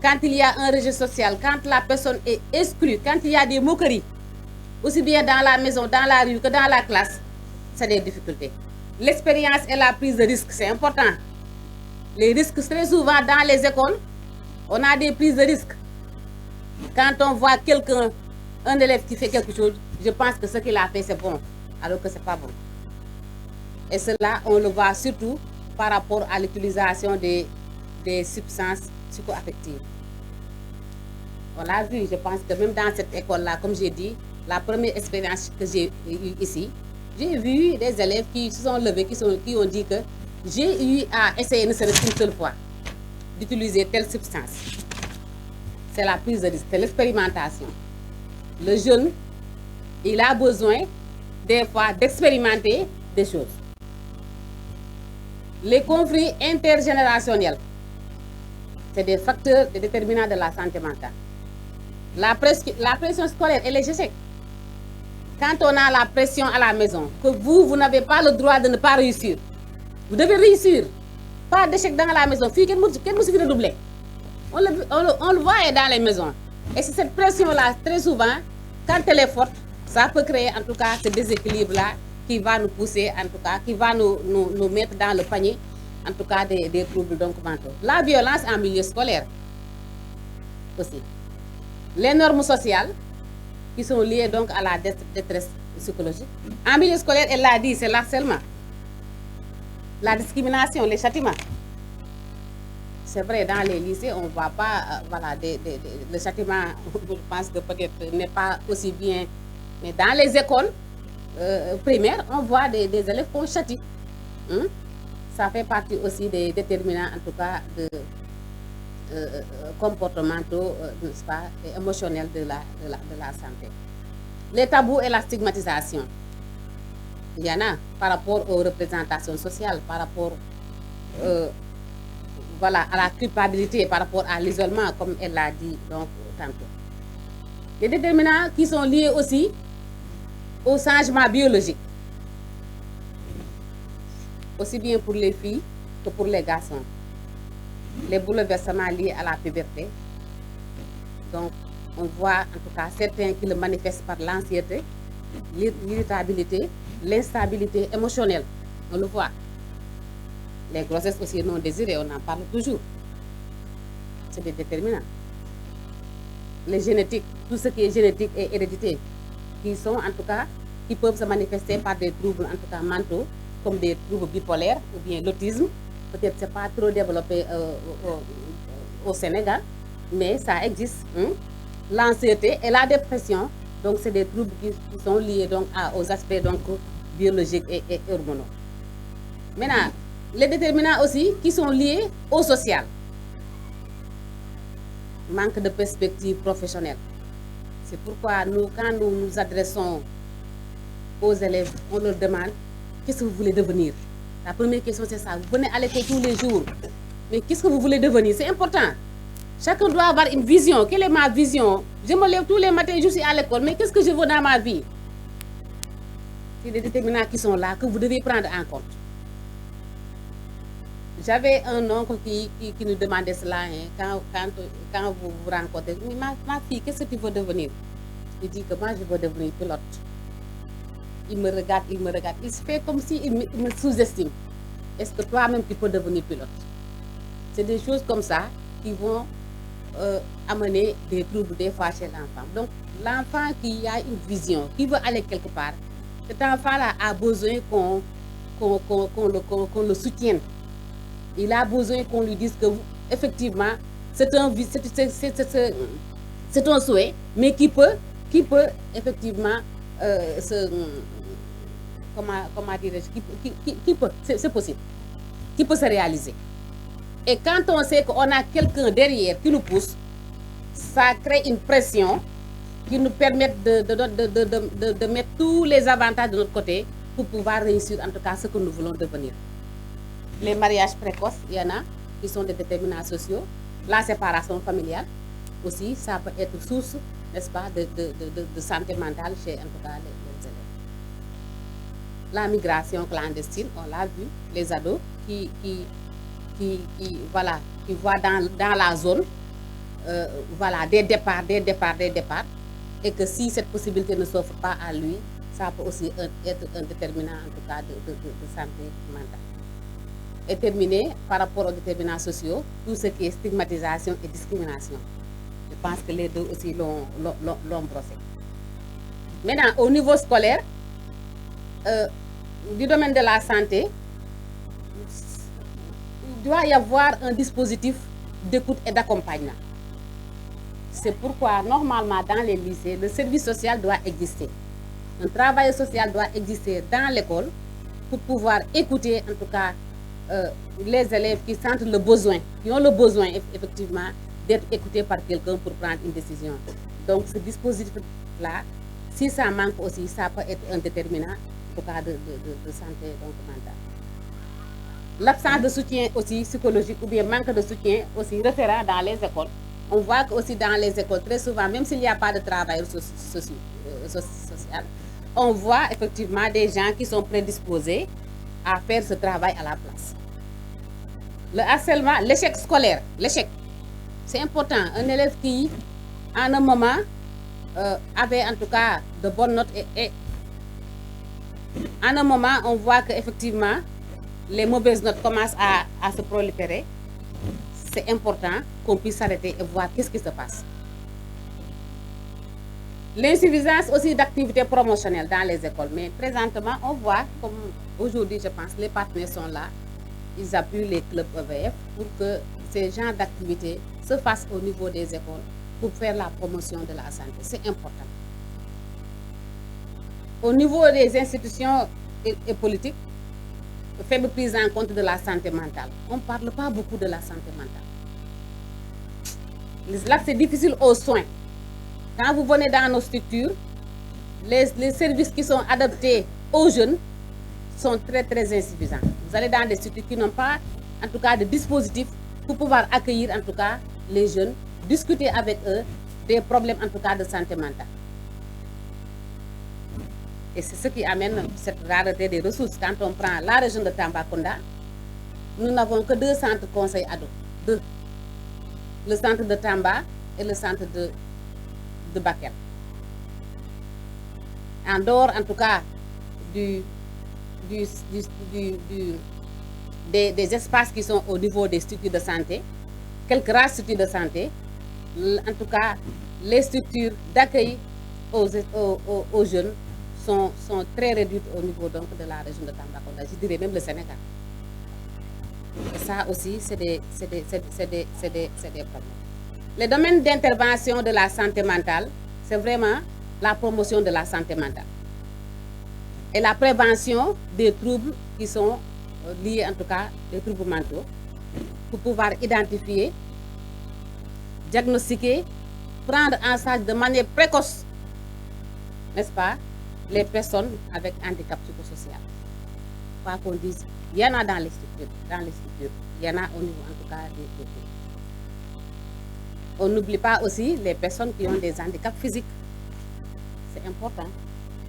quand il y a un rejet social, quand la personne est exclue, quand il y a des moqueries, aussi bien dans la maison, dans la rue que dans la classe, c'est des difficultés. L'expérience et la prise de risque, c'est important. Les risques, très souvent dans les écoles, on a des prises de risque. Quand on voit quelqu'un, un élève qui fait quelque chose, je pense que ce qu'il a fait, c'est bon, alors que ce n'est pas bon. Et cela, on le voit surtout par rapport à l'utilisation des substances psychoaffectives. On l'a vu, je pense que même dans cette école-là, comme j'ai dit, la première expérience que j'ai eue ici, j'ai vu des élèves qui se sont levés, qui ont dit que j'ai eu à essayer ne serait-ce qu'une seule fois d'utiliser telle substance. C'est la prise de risque, c'est l'expérimentation. Le jeune, il a besoin des fois d'expérimenter des choses. Les conflits intergénérationnels, c'est des facteurs, des déterminants de la santé mentale. La pression scolaire, elle est échec. Quand on a la pression à la maison, que vous n'avez pas le droit de ne pas réussir, vous devez réussir. Pas d'échec dans la maison. Quel musique de doubler. On le voit dans les maisons. Et c'est cette pression-là, très souvent, quand elle est forte, ça peut créer en tout cas ce déséquilibre-là qui va nous pousser, en tout cas, qui va nous mettre dans le panier, en tout cas, des troubles donc mentaux. La violence en milieu scolaire aussi. Les normes sociales qui sont liées donc à la détresse psychologique. En milieu scolaire, elle l'a dit, c'est l'harcèlement. La discrimination, les châtiments. C'est vrai, dans les lycées, on ne voit pas, voilà, le châtiment, je pense que peut-être n'est pas aussi bien, mais dans les écoles primaires, on voit des élèves qu'on châtie. Ça fait partie aussi des déterminants, en tout cas, comportementaux, n'est-ce pas, et émotionnels de la santé. Les tabous et la stigmatisation. Il y en a par rapport aux représentations sociales, par rapport voilà, à la culpabilité, par rapport à l'isolement, comme elle l'a dit donc, tantôt. Les déterminants qui sont liés aussi au changement biologique, aussi bien pour les filles que pour les garçons. Les bouleversements liés à la puberté. Donc, on voit en tout cas certains qui le manifestent par l'anxiété, l'irritabilité, l'instabilité émotionnelle. On le voit. Les grossesses aussi non désirées, on en parle toujours. C'est des déterminants. Les génétiques, tout ce qui est génétique et hérédité, qui sont en tout cas, qui peuvent se manifester par des troubles en tout cas mentaux, comme des troubles bipolaires ou bien l'autisme. Peut-être que ce n'est pas trop développé au Sénégal, mais ça existe. L'anxiété et la dépression, donc c'est des troubles qui sont liés donc aux aspects donc, biologiques et hormonaux. Maintenant, les déterminants aussi qui sont liés au social. Manque de perspective professionnelle. C'est pourquoi nous, quand nous nous adressons aux élèves, on leur demande qu'est-ce que vous voulez devenir. La première question c'est ça, vous venez à l'école tous les jours, mais qu'est-ce que vous voulez devenir? C'est important. Chacun doit avoir une vision. Quelle est ma vision? Je me lève tous les matins, je suis à l'école, mais qu'est-ce que je veux dans ma vie? C'est des déterminants qui sont là, que vous devez prendre en compte. J'avais un oncle qui nous demandait cela, hein, quand vous vous rencontrez. Ma fille, qu'est-ce que tu veux devenir? Il dit que moi, je veux devenir pilote. Il me regarde. Il se fait comme s'il me sous-estime. Est-ce que toi-même, tu peux devenir pilote? C'est des choses comme ça qui vont amener des troubles des fois chez l'enfant. Donc, l'enfant qui a une vision, qui veut aller quelque part, cet enfant-là a besoin qu'on le soutienne. Il a besoin qu'on lui dise que, effectivement, c'est un souhait, mais qui peut effectivement, comment dirais-je, qui peut, c'est possible, qui peut se réaliser. Et quand on sait qu'on a quelqu'un derrière qui nous pousse, ça crée une pression qui nous permet de mettre tous les avantages de notre côté pour pouvoir réussir en tout cas ce que nous voulons devenir. Les mariages précoces, il y en a qui sont des déterminants sociaux. La séparation familiale aussi, ça peut être source, n'est-ce pas, de santé mentale chez en tout cas les élèves. La migration clandestine, on l'a vu, les ados qui voient dans la zone voilà, des départs, et que si cette possibilité ne s'offre pas à lui, ça peut aussi être un déterminant en tout cas de santé mentale. Et terminer par rapport aux déterminants sociaux, tout ce qui est stigmatisation et discrimination. Je pense que les deux aussi l'ont brossé. Maintenant, au niveau scolaire, du domaine de la santé, il doit y avoir un dispositif d'écoute et d'accompagnement. C'est pourquoi, normalement, dans les lycées, le service social doit exister. Un travail social doit exister dans l'école pour pouvoir écouter, en tout cas, les élèves qui sentent le besoin, qui ont le besoin, effectivement, d'être écoutés par quelqu'un pour prendre une décision. Donc, ce dispositif-là, si ça manque aussi, ça peut être un déterminant, en tout cas, de santé mentale. L'absence de soutien aussi psychologique ou bien manque de soutien aussi référent dans les écoles. On voit aussi dans les écoles, très souvent, même s'il n'y a pas de travail social, on voit effectivement des gens qui sont prédisposés à faire ce travail à la place. Le harcèlement, l'échec scolaire, c'est important. Un élève qui, en un moment, avait en tout cas de bonnes notes et en un moment, on voit qu'effectivement, les mauvaises notes commencent à se proliférer. C'est important qu'on puisse s'arrêter et voir qu'est-ce qui se passe. L'insuffisance aussi d'activités promotionnelles dans les écoles. Mais présentement, on voit, comme aujourd'hui, je pense, les partenaires sont là. Ils appuient les clubs EVF pour que ces genres d'activités se fassent au niveau des écoles pour faire la promotion de la santé. C'est important. Au niveau des institutions et politiques, faible prise en compte de la santé mentale. On ne parle pas beaucoup de la santé mentale. L'accès difficile aux soins. Quand vous venez dans nos structures, les services qui sont adaptés aux jeunes sont très insuffisants. Vous allez dans des structures qui n'ont pas, en tout cas, de dispositifs pour pouvoir accueillir, en tout cas, les jeunes, discuter avec eux des problèmes, en tout cas, de santé mentale. Et c'est ce qui amène cette rareté des ressources. Quand on prend la région de Tambacounda, nous n'avons que 2 centres conseils ados. 2. Le centre de Tamba et le centre de Bakel. En dehors, en tout cas, des espaces qui sont au niveau des structures de santé, quelques rares structures de santé, en tout cas, les structures d'accueil aux jeunes sont très réduites au niveau donc, de la région de Tambacounda, je dirais même le Sénégal. Et ça aussi, c'est des problèmes. Les domaines d'intervention de la santé mentale, c'est vraiment la promotion de la santé mentale et la prévention des troubles qui sont liés, en tout cas, des troubles mentaux, pour pouvoir identifier, diagnostiquer, prendre en charge de manière précoce, n'est-ce pas, les personnes avec handicap psychosocial. Quoi qu'on dise, il y en a dans les structures, il y en a au niveau, en tout cas, des pays. On n'oublie pas aussi les personnes qui ont des handicaps physiques. C'est important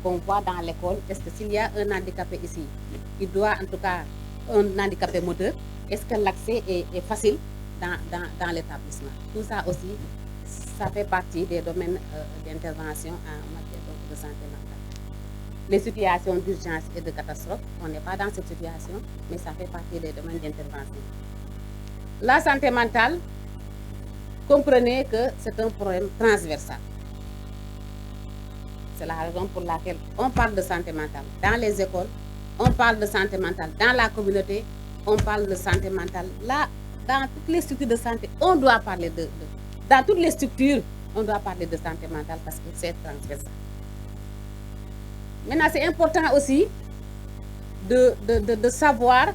qu'on voit dans l'école, est-ce que s'il y a un handicapé ici, il doit en tout cas un handicapé moteur, est-ce que l'accès est facile dans l'établissement? Tout ça aussi, ça fait partie des domaines d'intervention en matière de santé mentale. Les situations d'urgence et de catastrophe, on n'est pas dans cette situation, mais ça fait partie des domaines d'intervention. La santé mentale, comprenez que c'est un problème transversal. C'est la raison pour laquelle on parle de santé mentale dans les écoles, on parle de santé mentale dans la communauté, on parle de santé mentale. Là, dans toutes les structures de santé, on doit parler dans toutes les structures, on doit parler de santé mentale parce que c'est transversal. Maintenant, c'est important aussi de savoir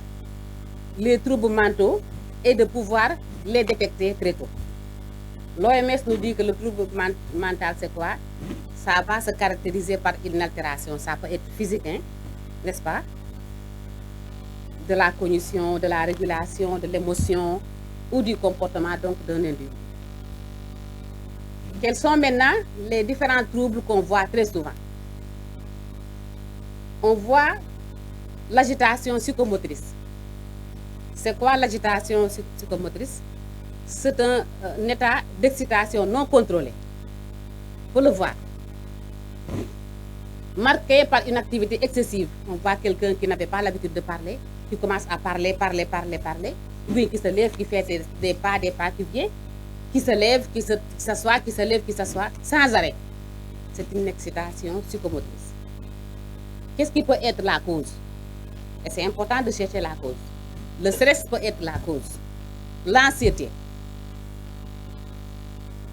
les troubles mentaux et de pouvoir les détecter très tôt. L'OMS nous dit que le trouble mental, c'est quoi? Ça va se caractériser par une altération. Ça peut être physique, hein, n'est-ce pas? De la cognition, de la régulation, de l'émotion ou du comportement donc d'un individu. Quels sont maintenant les différents troubles qu'on voit très souvent? On voit l'agitation psychomotrice. C'est quoi l'agitation psychomotrice? C'est un état d'excitation non contrôlée. Il faut le voir. Marqué par une activité excessive. On voit quelqu'un qui n'avait pas l'habitude de parler, qui commence à parler, ou bien qui se lève, qui fait des pas, qui vient, qui se lève, qui s'assoit, qui se lève, qui s'assoit, sans arrêt. C'est une excitation psychomotrice. Qu'est-ce qui peut être la cause? Et c'est important de chercher la cause. Le stress peut être la cause. L'anxiété.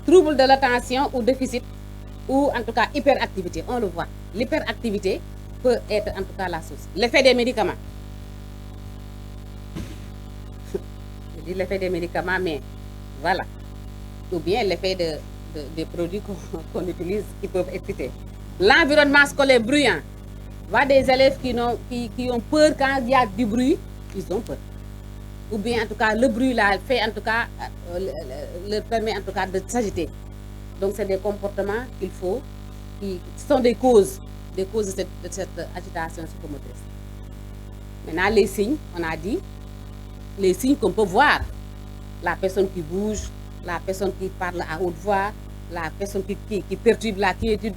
Trouble de l'attention ou déficit, ou en tout cas hyperactivité, on le voit. L'hyperactivité peut être en tout cas la source. L'effet des médicaments. Je dis l'effet des médicaments, mais voilà. Ou bien l'effet des produits qu'on utilise qui peuvent exciter. L'environnement scolaire bruyant. On voit des élèves qui ont peur quand il y a du bruit, ils ont peur. Ou bien en tout cas le bruit là fait en tout cas leur permet en tout cas de s'agiter. Donc c'est des comportements qu'il faut, qui sont des causes de cette agitation psychomotrice. Maintenant les signes, on a dit, les signes qu'on peut voir, la personne qui bouge, la personne qui parle à haute voix, la personne qui perturbe la quiétude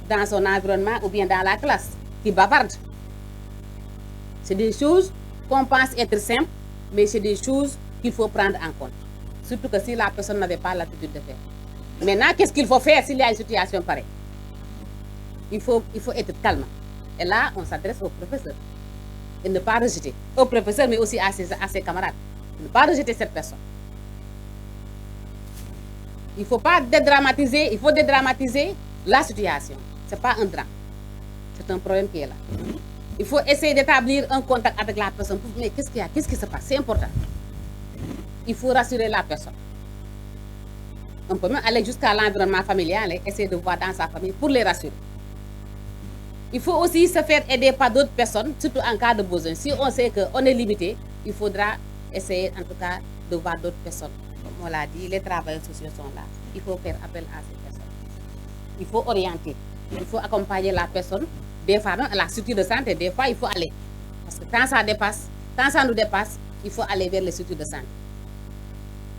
dans son environnement ou bien dans la classe, qui bavarde. C'est des choses qu'on pense être simples, mais c'est des choses qu'il faut prendre en compte. Surtout que si la personne n'avait pas l'habitude de faire. Maintenant, qu'est-ce qu'il faut faire s'il y a une situation pareille? Il faut être calme. Et là, on s'adresse au professeur. Et ne pas rejeter. Au professeur, mais aussi à ses camarades. Ne pas rejeter cette personne. Il ne faut pas dédramatiser, il faut dédramatiser la situation. Ce n'est pas un drame. C'est un problème qui est là. Il faut essayer d'établir un contact avec la personne. Mais qu'est-ce qu'il y a? Qu'est-ce qui se passe? C'est important. Il faut rassurer la personne. On peut même aller jusqu'à l'environnement familial et essayer de voir dans sa famille pour les rassurer. Il faut aussi se faire aider par d'autres personnes, surtout en cas de besoin. Si on sait qu'on est limité, il faudra essayer en tout cas de voir d'autres personnes. Comme on l'a dit, les travailleurs sociaux sont là. Il faut faire appel à ces personnes. Il faut orienter. Il faut accompagner la personne. Des fois, même à la structure de santé, des fois, il faut aller. Parce que quand ça nous dépasse, il faut aller vers les structures de santé.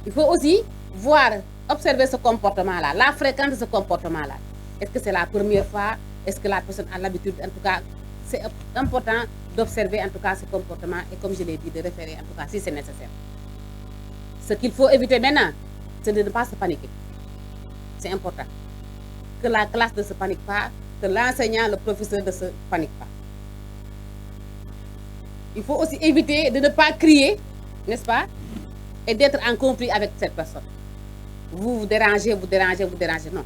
Il faut aussi voir, observer ce comportement-là, la fréquence de ce comportement-là. Est-ce que c'est la première fois? Est-ce que la personne a l'habitude? En tout cas, c'est important d'observer en tout cas ce comportement et comme je l'ai dit, de référer en tout cas si c'est nécessaire. Ce qu'il faut éviter maintenant, c'est de ne pas se paniquer. C'est important. Que la classe ne se panique pas, que l'enseignant, le professeur ne se panique pas. Il faut aussi éviter de ne pas crier, n'est-ce pas? Et d'être en conflit avec cette personne. Vous dérangez, non.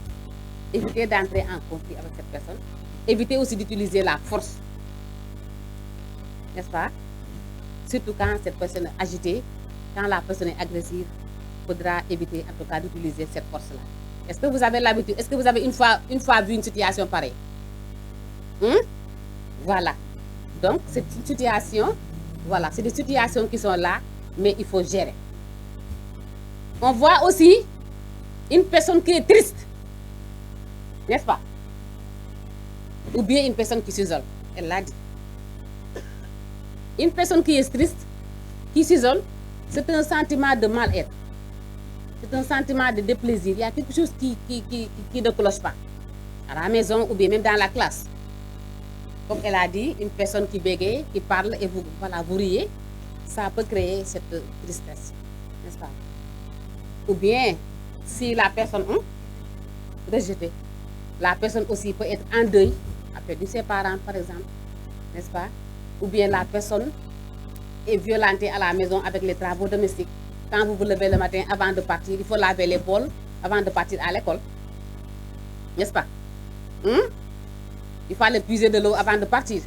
Évitez d'entrer en conflit avec cette personne. Évitez aussi d'utiliser la force. N'est-ce pas? Surtout quand cette personne est agitée, quand la personne est agressive, il faudra éviter en tout cas d'utiliser cette force-là. Est-ce que vous avez l'habitude? Est-ce que vous avez une fois vu une situation pareille? Voilà. Donc, cette situation, voilà, c'est des situations qui sont là, mais il faut gérer. On voit aussi une personne qui est triste, n'est-ce pas? Ou bien une personne qui s'isole, elle l'a dit. Une personne qui est triste, qui s'isole, c'est un sentiment de mal-être. C'est un sentiment de déplaisir. Il y a quelque chose qui ne cloche pas. À la maison ou bien même dans la classe. Comme elle a dit, une personne qui bégaye, qui parle et vous riez, ça peut créer cette tristesse, n'est-ce pas? Ou bien, si la personne rejetée, la personne aussi peut être en deuil, a perdu ses parents par exemple, n'est-ce pas? Ou bien la personne est violenté à la maison avec les travaux domestiques. Quand vous vous levez le matin, avant de partir, il faut laver les poils avant de partir à l'école. N'est-ce pas? Il faut aller puiser de l'eau avant de partir.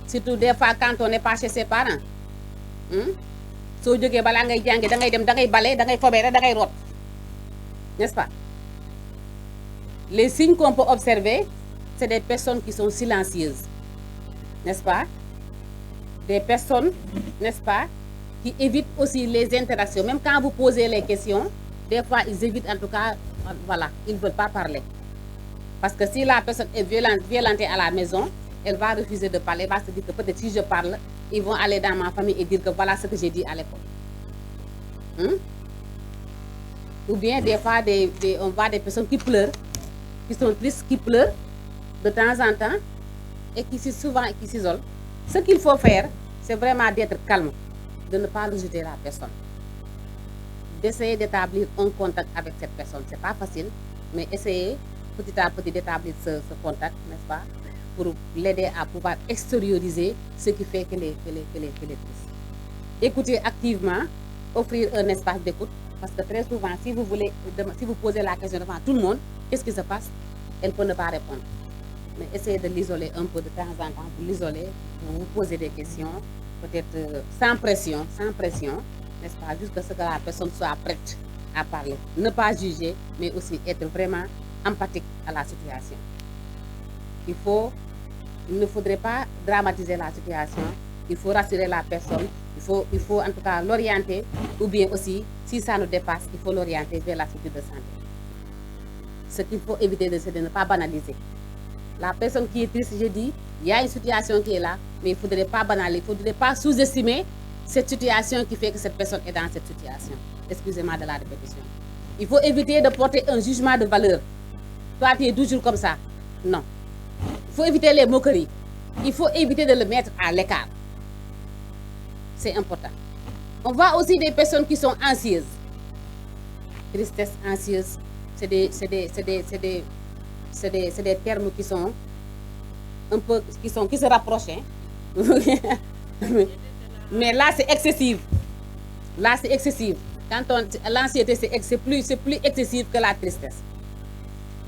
Surtout des fois quand on n'est pas chez ses parents. So jógee balaa ngay jàngi da ngay dem da ngay bale da ngay fobee da ngay root. N'est-ce pas? Les signes qu'on peut observer, c'est des personnes qui sont silencieuses. N'est-ce pas? Des personnes, n'est-ce pas, qui évitent aussi les interactions. Même quand vous posez les questions, des fois ils évitent, en tout cas, voilà, ils ne veulent pas parler. Parce que si la personne est violentée à la maison, elle va refuser de parler, elle va se dire que peut-être si je parle, ils vont aller dans ma famille et dire que voilà ce que j'ai dit à l'école. Ou bien des fois, on voit des personnes qui pleurent, qui sont tristes, qui pleurent de temps en temps et qui s'isolent. Ce qu'il faut faire, c'est vraiment d'être calme, de ne pas rejeter la personne. D'essayer d'établir un contact avec cette personne. Ce n'est pas facile, mais essayez petit à petit d'établir ce contact, n'est-ce pas, pour l'aider à pouvoir extérioriser ce qui fait qu'elle est triste. Écoutez activement, offrir un espace d'écoute, parce que très souvent, si vous posez la question devant tout le monde, qu'est-ce qui se passe? Elle peut ne pas répondre. Mais essayez de l'isoler un peu de temps en temps, vous l'isoler, vous poser des questions, peut-être sans pression, n'est-ce pas, jusqu'à ce que la personne soit prête à parler. Ne pas juger, mais aussi être vraiment empathique à la situation. Il ne faudrait pas dramatiser la situation, il faut rassurer la personne, il faut en tout cas l'orienter, ou bien aussi, si ça nous dépasse, il faut l'orienter vers la structure de santé. Ce qu'il faut éviter, c'est de ne pas banaliser. La personne qui est triste, j'ai dit, il y a une situation qui est là, mais il ne faudrait pas banaliser, il ne faudrait pas sous-estimer cette situation qui fait que cette personne est dans cette situation. Excusez-moi de la répétition. Il faut éviter de porter un jugement de valeur. Toi, tu es toujours comme ça. Non. Il faut éviter les moqueries. Il faut éviter de le mettre à l'écart. C'est important. On voit aussi des personnes qui sont anxieuses. Tristesse, anxieuse, c'est des termes qui sont un peu, qui se rapprochent. Hein? Mais là, c'est excessif. Là, c'est excessif. Quand l'anxiété, c'est plus excessif que la tristesse.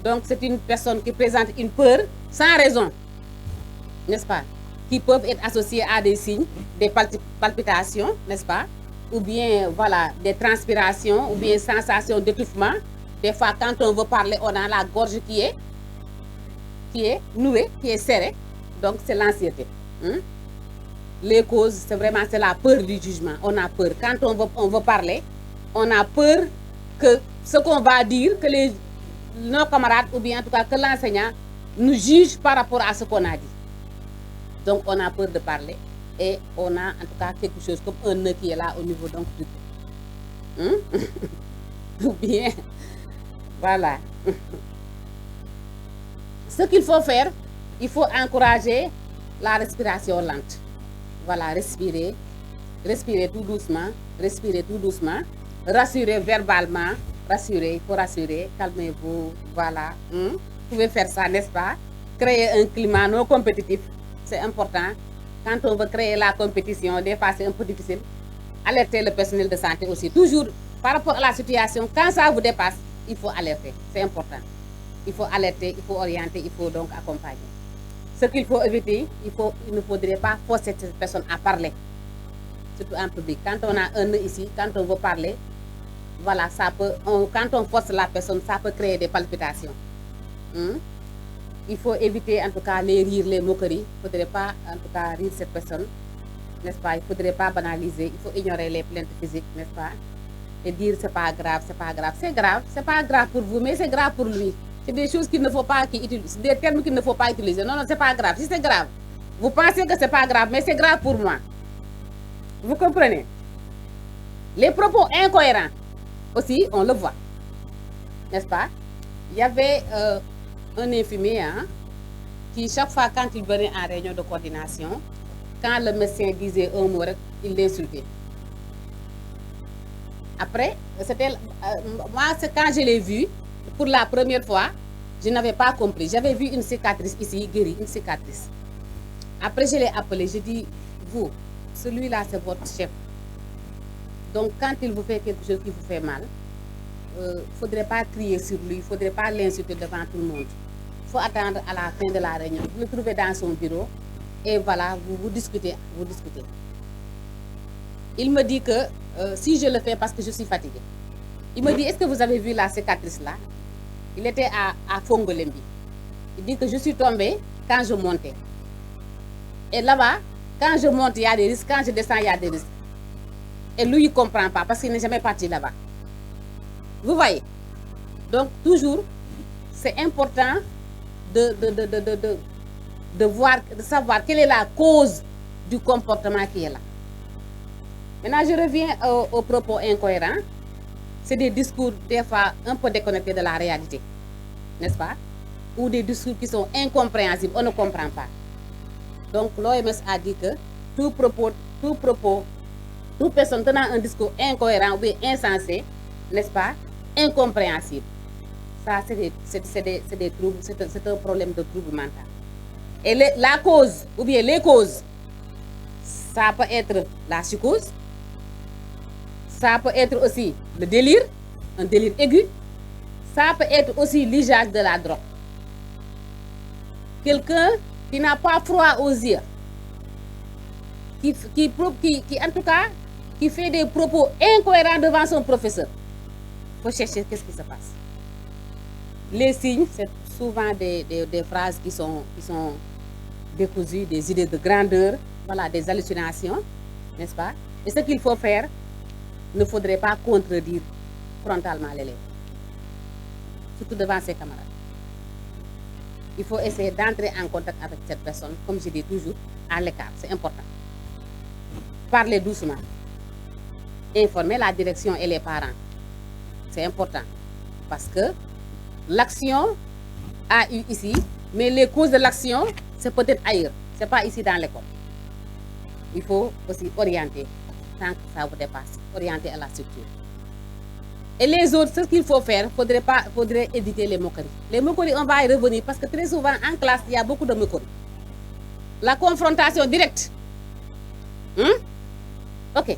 Donc, c'est une personne qui présente une peur sans raison, n'est-ce pas? Qui peuvent être associées à des signes, des palpitations, n'est-ce pas? Ou bien, voilà, des transpirations, ou bien sensations d'étouffement. Des fois, quand on veut parler, on a la gorge qui est nouée, qui est serrée. Donc, c'est l'anxiété. Les causes, c'est vraiment la peur du jugement. On a peur. Quand on veut parler, on a peur que ce qu'on va dire, que nos camarades, ou bien en tout cas que l'enseignant nous juge par rapport à ce qu'on a dit. Donc, on a peur de parler et on a en tout cas quelque chose comme un nœud qui est là au niveau donc, du cou. Ou bien, voilà. Ce qu'il faut faire, il faut encourager la respiration lente. Voilà, respirer tout doucement, rassurer verbalement, il faut rassurer, calmez-vous, voilà. Vous pouvez faire ça, n'est-ce pas? Créer un climat non compétitif, c'est important. Quand on veut créer la compétition, des fois c'est un peu difficile. Alerter le personnel de santé aussi, toujours par rapport à la situation, quand ça vous dépasse, il faut alerter, c'est important. Il faut alerter, il faut orienter, il faut donc accompagner. Ce qu'il faut éviter, il ne faudrait pas forcer cette personne à parler, surtout en public. Quand on a un nœud ici, quand on veut parler, voilà, quand on force la personne, ça peut créer des palpitations. Il faut éviter en tout cas les rires, les moqueries. Il ne faudrait pas en tout cas rire cette personne, n'est-ce pas? Il ne faudrait pas banaliser, il faut ignorer les plaintes physiques, n'est-ce pas? Et dire c'est pas grave, c'est pas grave. C'est grave, c'est pas grave pour vous, mais c'est grave pour lui. C'est des choses qu'il ne faut pas utiliser, des termes qu'il ne faut pas utiliser. Non, non, c'est pas grave. Si c'est grave, vous pensez que c'est pas grave, mais c'est grave pour moi. Vous comprenez? Les propos incohérents, aussi, on le voit. N'est-ce pas? Il y avait un infirmier qui, chaque fois quand il venait en réunion de coordination, quand le médecin disait un mot, il l'insultait. Après, moi, c'est quand je l'ai vu, pour la première fois, je n'avais pas compris. J'avais vu une cicatrice ici, guérie, une cicatrice. Après, je l'ai appelé, je dis, vous, celui-là, c'est votre chef. Donc, quand il vous fait quelque chose qui vous fait mal, il ne faudrait pas crier sur lui, il ne faudrait pas l'insulter devant tout le monde. Il faut attendre à la fin de la réunion. Vous le trouvez dans son bureau et voilà, vous discutez, vous discutez. Il me dit que si je le fais parce que je suis fatiguée, il me dit, est-ce que vous avez vu la cicatrice là? Il était à Fongolembi. Il dit que je suis tombée quand je montais. Et là-bas, quand je monte, il y a des risques, quand je descends, il y a des risques. Et lui, il ne comprend pas parce qu'il n'est jamais parti là-bas. Vous voyez? Donc, toujours, c'est important de savoir quelle est la cause du comportement qui est là. Maintenant, je reviens aux propos incohérents. C'est des discours, des fois, un peu déconnectés de la réalité, n'est-ce pas? Ou des discours qui sont incompréhensibles, on ne comprend pas. Donc, l'OMS a dit que toute personne tenant un discours incohérent ou bien insensé, n'est-ce pas, incompréhensible. Ça, c'est des troubles, c'est un problème de trouble mental. Et la cause, ou bien les causes, ça peut être la psychose, ça peut être aussi le délire, un délire aigu, ça peut être aussi l'usage de la drogue. Quelqu'un qui n'a pas froid aux yeux, qui en tout cas, qui fait des propos incohérents devant son professeur. Il faut chercher qu'est-ce qui se passe. Les signes, c'est souvent des phrases qui sont décousues, des idées de grandeur, voilà, des hallucinations, n'est-ce pas? Et ce qu'il faut faire, il ne faudrait pas contredire frontalement l'élève, surtout devant ses camarades. Il faut essayer d'entrer en contact avec cette personne, comme je dis toujours, à l'écart, c'est important. Parler doucement, informer la direction et les parents, c'est important, parce que l'action a eu ici, mais les causes de l'action, c'est peut-être ailleurs, ce n'est pas ici dans l'école. Il faut aussi orienter, tant que ça vous dépasse, orienter à la structure. Et les autres, ce qu'il faut faire, faudrait éviter les moqueries. Les moqueries, on va y revenir parce que très souvent en classe, il y a beaucoup de moqueries. La confrontation directe. Ok.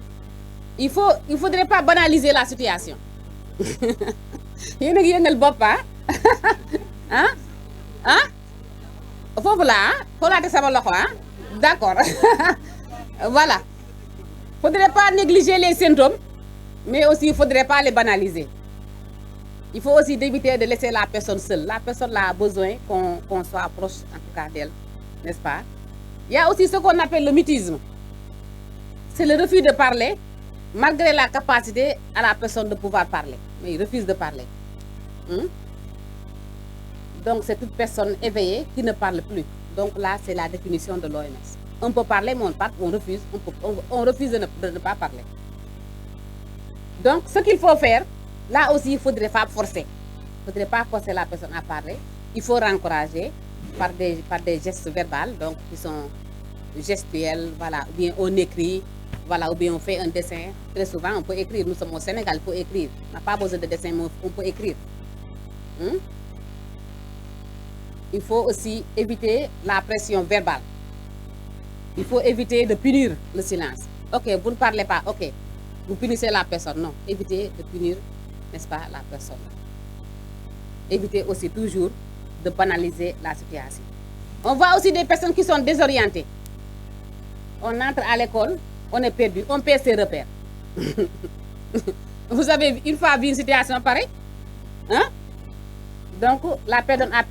Il ne faudrait pas banaliser la situation. Il y a le bop, hein? Hein? Faut là, d'accord. Voilà. Il ne faudrait pas négliger les symptômes, mais aussi il ne faudrait pas les banaliser. Il faut aussi éviter de laisser la personne seule. La personne a besoin qu'on soit proche, en tout cas, d'elle, n'est-ce pas? Il y a aussi ce qu'on appelle le mutisme. C'est le refus de parler, malgré la capacité à la personne de pouvoir parler. Mais il refuse de parler. Donc, c'est toute personne éveillée qui ne parle plus. Donc là, c'est la définition de l'OMS. On peut parler, mais on refuse. On refuse de ne pas parler. Donc, ce qu'il faut faire, là aussi, il ne faudrait pas forcer. Il ne faudrait pas forcer la personne à parler. Il faut encourager par des gestes verbaux, donc qui sont gestuels, voilà, ou bien on écrit, voilà, ou bien on fait un dessin. Très souvent, on peut écrire. Nous sommes au Sénégal, il faut écrire. On n'a pas besoin de dessin, mais on peut écrire. Il faut aussi éviter la pression verbale. Il faut éviter de punir le silence. Ok, vous ne parlez pas, ok. Vous punissez la personne, non. Évitez de punir, n'est-ce pas, la personne. Évitez aussi toujours de banaliser la situation. On voit aussi des personnes qui sont désorientées. On entre à l'école, on est perdu, on perd ses repères. Vous avez une fois vu une situation pareille? Hein? Donc, la personne a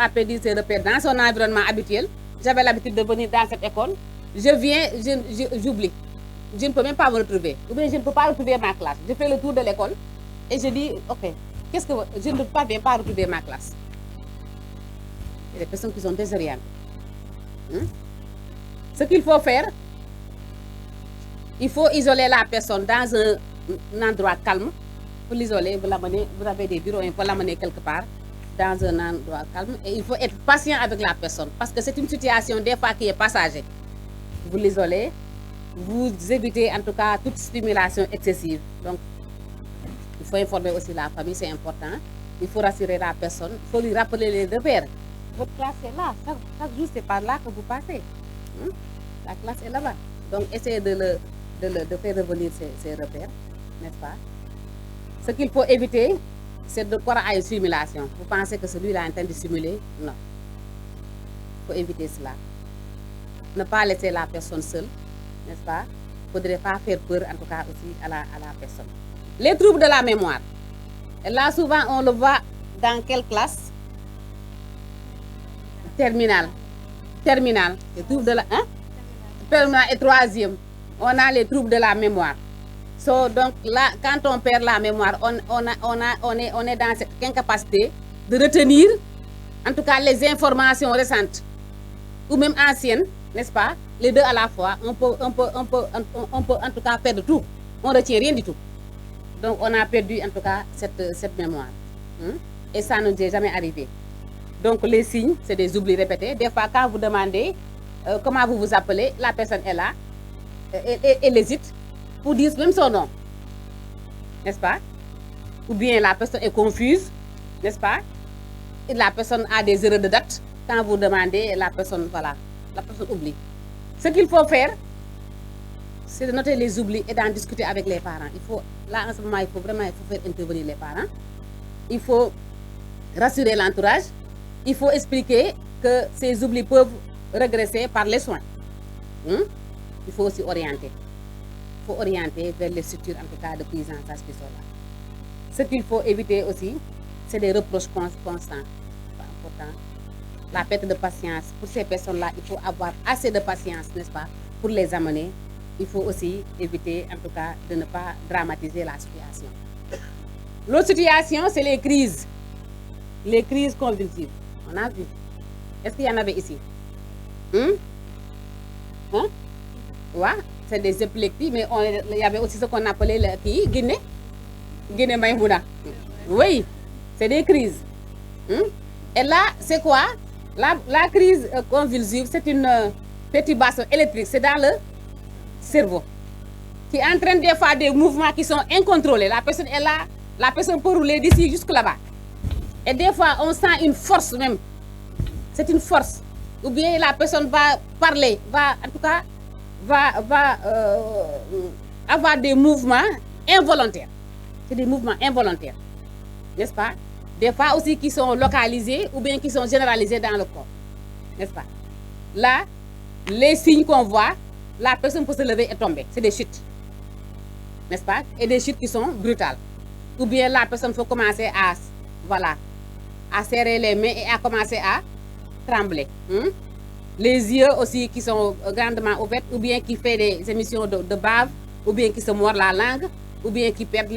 perdu ses repères dans son environnement habituel. J'avais l'habitude de venir dans cette école. Je viens, j'oublie. Je ne peux même pas me retrouver. Ou bien je ne peux pas retrouver ma classe. Je fais le tour de l'école et je dis, ok, je ne peux pas retrouver ma classe. Il y a des personnes qui sont désorientées. Ce qu'il faut faire, il faut isoler la personne dans un endroit calme. Pour l'isoler, vous avez des bureaux, il faut l'amener quelque part dans un endroit calme. Et il faut être patient avec la personne parce que c'est une situation des fois qui est passagère. Vous l'isolez, vous évitez en tout cas toute stimulation excessive. Donc, il faut informer aussi la famille, c'est important. Il faut rassurer la personne, il faut lui rappeler les repères. Votre classe est là, chaque jour c'est par là que vous passez. La classe est là-bas. Donc, essayez de faire revenir ces repères, n'est-ce pas? Ce qu'il faut éviter, c'est de croire à une simulation. Vous pensez que celui-là est en train de simuler? Non. Il faut éviter cela. Ne pas laisser la personne seule, n'est-ce pas? Il ne faudrait pas faire peur, en tout cas, aussi à la personne. Les troubles de la mémoire. Et là, souvent, on le voit dans quelle classe? Terminale. Terminale. Les troubles de la... Hein? Terminale et troisième. On a les troubles de la mémoire. Donc là, quand on perd la mémoire, on est dans cette incapacité de retenir, en tout cas, les informations récentes, ou même anciennes, n'est-ce pas? Les deux à la fois, on peut en tout cas perdre tout. On ne retient rien du tout. Donc on a perdu en tout cas cette mémoire. Et ça ne nous est jamais arrivé. Donc les signes, c'est des oublis répétés. Des fois, quand vous demandez comment vous vous appelez, la personne est là, elle hésite pour dire même son nom, n'est-ce pas? Ou bien la personne est confuse, n'est-ce pas? Et la personne a des erreurs de date. Quand vous demandez, la personne, voilà, la personne oublie. Ce qu'il faut faire, c'est de noter les oublis et d'en discuter avec les parents. Là, en ce moment, il faut faire intervenir les parents. Il faut rassurer l'entourage. Il faut expliquer que ces oublis peuvent regresser par les soins. Il faut aussi orienter. Il faut orienter vers les structures, en tout cas, de prise en charge qui sont là. Ce qu'il faut éviter aussi, c'est des reproches constants. C'est important. La perte de patience. Pour ces personnes-là, il faut avoir assez de patience, n'est-ce pas, pour les amener. Il faut aussi éviter, en tout cas, de ne pas dramatiser la situation. L'autre situation, c'est les crises. Les crises convulsives. On a vu. Est-ce qu'il y en avait ici? Ouais, c'est des épilepsies, mais il y avait aussi ce qu'on appelait le Guinée. Guinée Maïmouna. Oui, c'est des crises. Et là, c'est quoi? La crise convulsive, c'est une perturbation électrique. C'est dans le cerveau qui entraîne des fois des mouvements qui sont incontrôlés. La personne est là, la personne peut rouler d'ici jusque là-bas. Et des fois, on sent une force même. C'est une force. Ou bien la personne va parler, en tout cas, va avoir des mouvements involontaires. C'est des mouvements involontaires, n'est-ce pas? Des fois aussi qui sont localisés ou bien qui sont généralisés dans le corps, n'est-ce pas? Là, les signes qu'on voit, la personne peut se lever et tomber. C'est des chutes, n'est-ce pas? Et des chutes qui sont brutales. Ou bien la personne faut commencer à, voilà, à serrer les mains et à commencer à trembler. Les yeux aussi qui sont grandement ouverts, ou bien qui fait des émissions de bave, ou bien qui se mordent la langue, ou bien qui perdent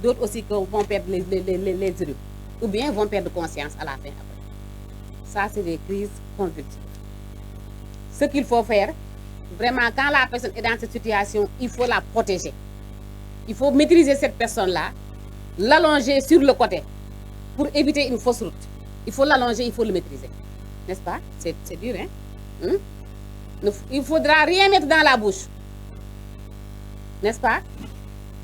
d'autres aussi qui vont perdre les yeux, ou bien vont perdre conscience à la fin. Ça, c'est des crises convulsives. Ce qu'il faut faire, vraiment, quand la personne est dans cette situation, il faut la protéger. Il faut maîtriser cette personne-là, l'allonger sur le côté pour éviter une fausse route. Il faut l'allonger, il faut le maîtriser. N'est-ce pas? C'est dur, hein? Il ne faudra rien mettre dans la bouche. N'est-ce pas?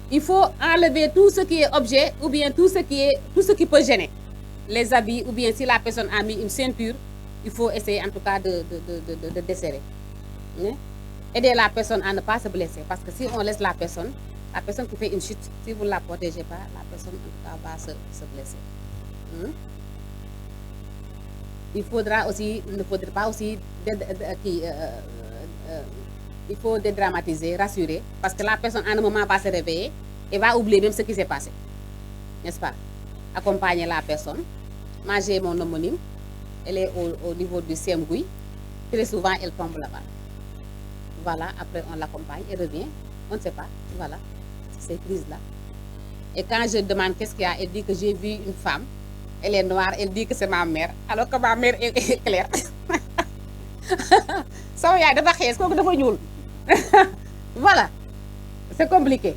Il faut enlever tout ce qui est objet ou bien tout ce qui peut gêner. Les habits ou bien si la personne a mis une ceinture, il faut essayer en tout cas de desserrer. Aider la personne à ne pas se blesser. Parce que si on laisse la personne qui fait une chute, si vous ne la protégez pas, la personne en tout cas va se blesser. Il ne faudrait pas aussi il faut dédramatiser, rassurer, parce que la personne à un moment va se réveiller et va oublier même ce qui s'est passé. N'est-ce pas? Accompagner la personne. Moi, j'ai mon homonyme, elle est au niveau du Semgoui. Très souvent, elle tombe là-bas. Voilà, après on l'accompagne, elle revient. On ne sait pas, voilà, ces crises-là. Et quand je demande qu'est-ce qu'il y a, elle dit que j'ai vu une femme, elle est noire, elle dit que c'est ma mère, alors que ma mère est claire. Ça, il y a des vaches, voilà, c'est compliqué.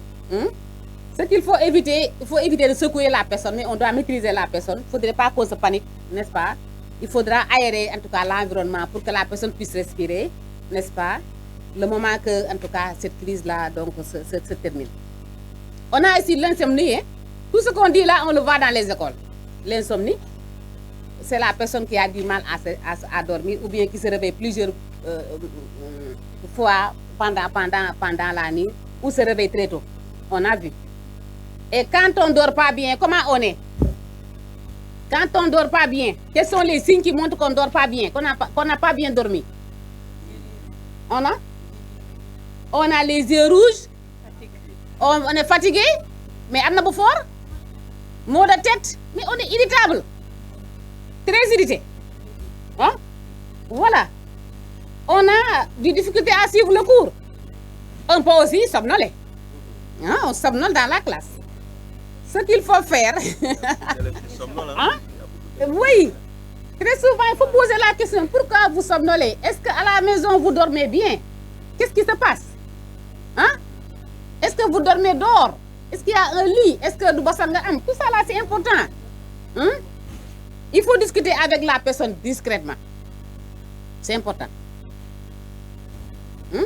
Ce qu'il faut éviter, de secouer la personne, mais on doit maîtriser la personne. Il ne faudrait pas qu'on se panique, n'est-ce pas? Il faudra aérer en tout cas l'environnement pour que la personne puisse respirer, n'est-ce pas? Le moment que, en tout cas, cette crise-là donc se termine. On a ici l'insomnie. Hein? Tout ce qu'on dit là, on le voit dans les écoles. L'insomnie, c'est la personne qui a du mal à dormir ou bien qui se réveille plusieurs fois pendant la nuit ou se réveille très tôt. On a vu. Et quand on ne dort pas bien, comment on est? Quand on ne dort pas bien, quels sont les signes qui montrent qu'on ne dort pas bien, qu'on n'a pas bien dormi? On a les yeux rouges, on est fatigué, mais on a beau fort, maux de tête, mais on est irritable, très irrité. Hein? Voilà. On a des difficultés à suivre le cours. On peut aussi somnoler. Hein? On somnole dans la classe. Ce qu'il faut faire... Hein? Oui. Très souvent, il faut poser la question, pourquoi vous somnolez? Est-ce qu'à la maison, vous dormez bien? Qu'est-ce qui se passe? Hein? Est-ce que vous dormez dehors? Est-ce qu'il y a un lit? Est-ce que du basanga am? Tout ça là, c'est important. Hein? Il faut discuter avec la personne discrètement. C'est important. Hein?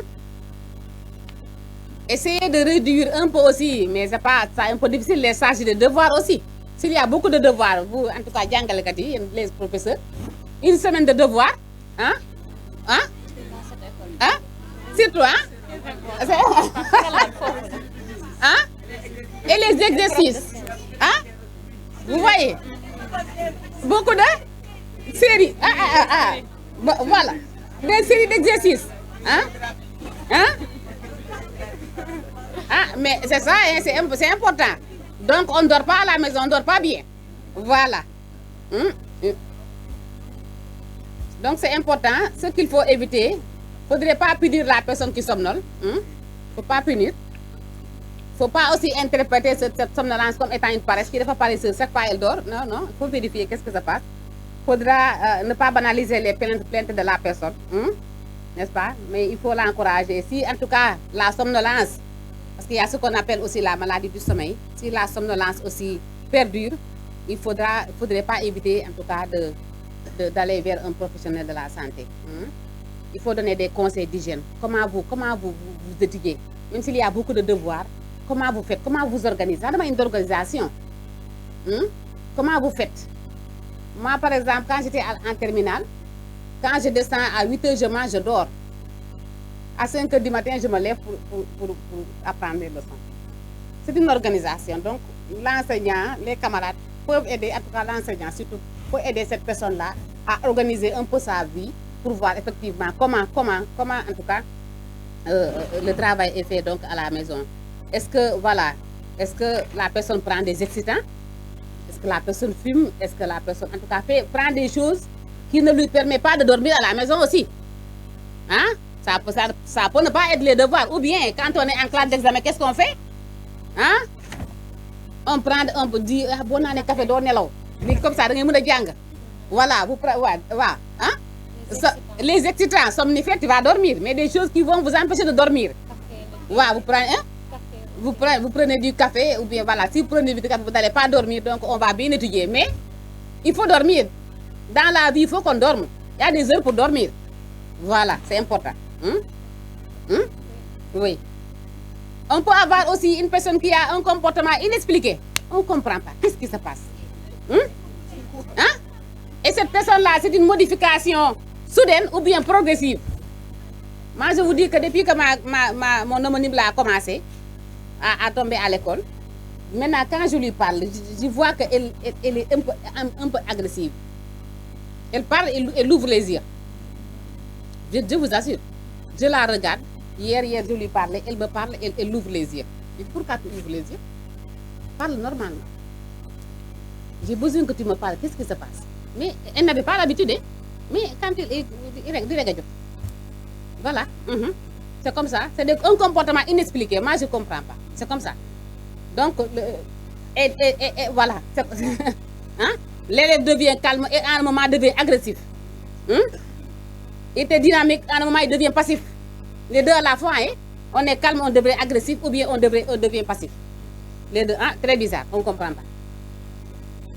Essayez de réduire un peu aussi, mais c'est pas ça, un peu difficile, les charges de devoirs aussi. S'il y a beaucoup de devoirs, vous, en tout cas, les professeurs, une semaine de devoirs, hein? Hein? Hein? Surtout, hein? Hein? Et les exercices, hein? Vous voyez? Beaucoup de séries, voilà, des séries d'exercices, hein? Hein? Ah, mais c'est ça, hein, c'est important. Donc, on ne dort pas à la maison, on ne dort pas bien. Voilà. Donc, c'est important. Ce qu'il faut éviter, il ne faudrait pas punir la personne qui somnole. Il ne faut pas punir. Il ne faut pas aussi interpréter cette somnolence comme étant une paresse qui n'est pas paresseuse. Chaque fois, elle dort. Non, non, il faut vérifier qu'est-ce que ça passe. Il faudra ne pas banaliser les plaintes de la personne. N'est-ce pas? Mais il faut l'encourager. Si, en tout cas, la somnolence, parce qu'il y a ce qu'on appelle aussi la maladie du sommeil. Si la somnolence aussi perdure, il ne faudrait pas éviter en tout cas d'aller vers un professionnel de la santé. Il faut donner des conseils d'hygiène. Comment vous étudiez? Même s'il y a beaucoup de devoirs, comment vous faites? Comment vous organisez? Ça demande une organisation. Comment vous faites? Moi, par exemple, quand j'étais en terminale, quand je descends à 8 h, je mange, je dors. À 5 h du matin, je me lève pour apprendre les leçons. C'est une organisation. Donc, l'enseignant, les camarades peuvent aider, en tout cas l'enseignant surtout, peut aider cette personne-là à organiser un peu sa vie pour voir effectivement comment en tout cas, le travail est fait donc à la maison. Est-ce que, voilà, est-ce que la personne prend des excitants? Est-ce que la personne fume? Est-ce que la personne, en tout cas, prend des choses qui ne lui permettent pas de dormir à la maison aussi? Hein? Ça peut ne pas être les devoirs. Ou bien, quand on est en classe d'examen, qu'est-ce qu'on fait? Hein? On peut dire, bon, on est café d'or, comme ça, voilà, vous prenez, voilà, hein? Les excitants somnifères, tu vas dormir, mais des choses qui vont vous empêcher de dormir. Voilà, vous prenez du café, ou bien voilà, si vous prenez du café, vous n'allez pas dormir, donc on va bien étudier. Mais il faut dormir. Dans la vie, il faut qu'on dorme. Il y a des heures pour dormir. Voilà, c'est important. Oui. On peut avoir aussi une personne qui a un comportement inexpliqué. On ne comprend pas. Qu'est-ce qui se passe? Hein? Et cette personne-là, c'est une modification soudaine ou bien progressive. Moi, je vous dis que depuis que mon homonyme a commencé à tomber à l'école, maintenant, quand je lui parle, je vois qu'elle est un peu agressive. Elle parle, elle ouvre les yeux. Je vous assure. Je la regarde. Hier, je lui parlais. Elle me parle, elle ouvre les yeux. Mais pourquoi tu ouvres les yeux? Parle normalement. J'ai besoin que tu me parles. Qu'est-ce qui se passe? Mais elle n'avait pas l'habitude. Hein? Mais quand il voilà. C'est comme ça. C'est un comportement inexpliqué. Moi, je ne comprends pas. C'est comme ça. Donc, voilà. Hein? L'élève devient calme et à un moment devient agressif. Il était dynamique, à un moment il devient passif. Les deux à la fois, hein? On est calme, on devient agressif ou bien on devient passif. Les deux, hein? Très bizarre, on ne comprend pas.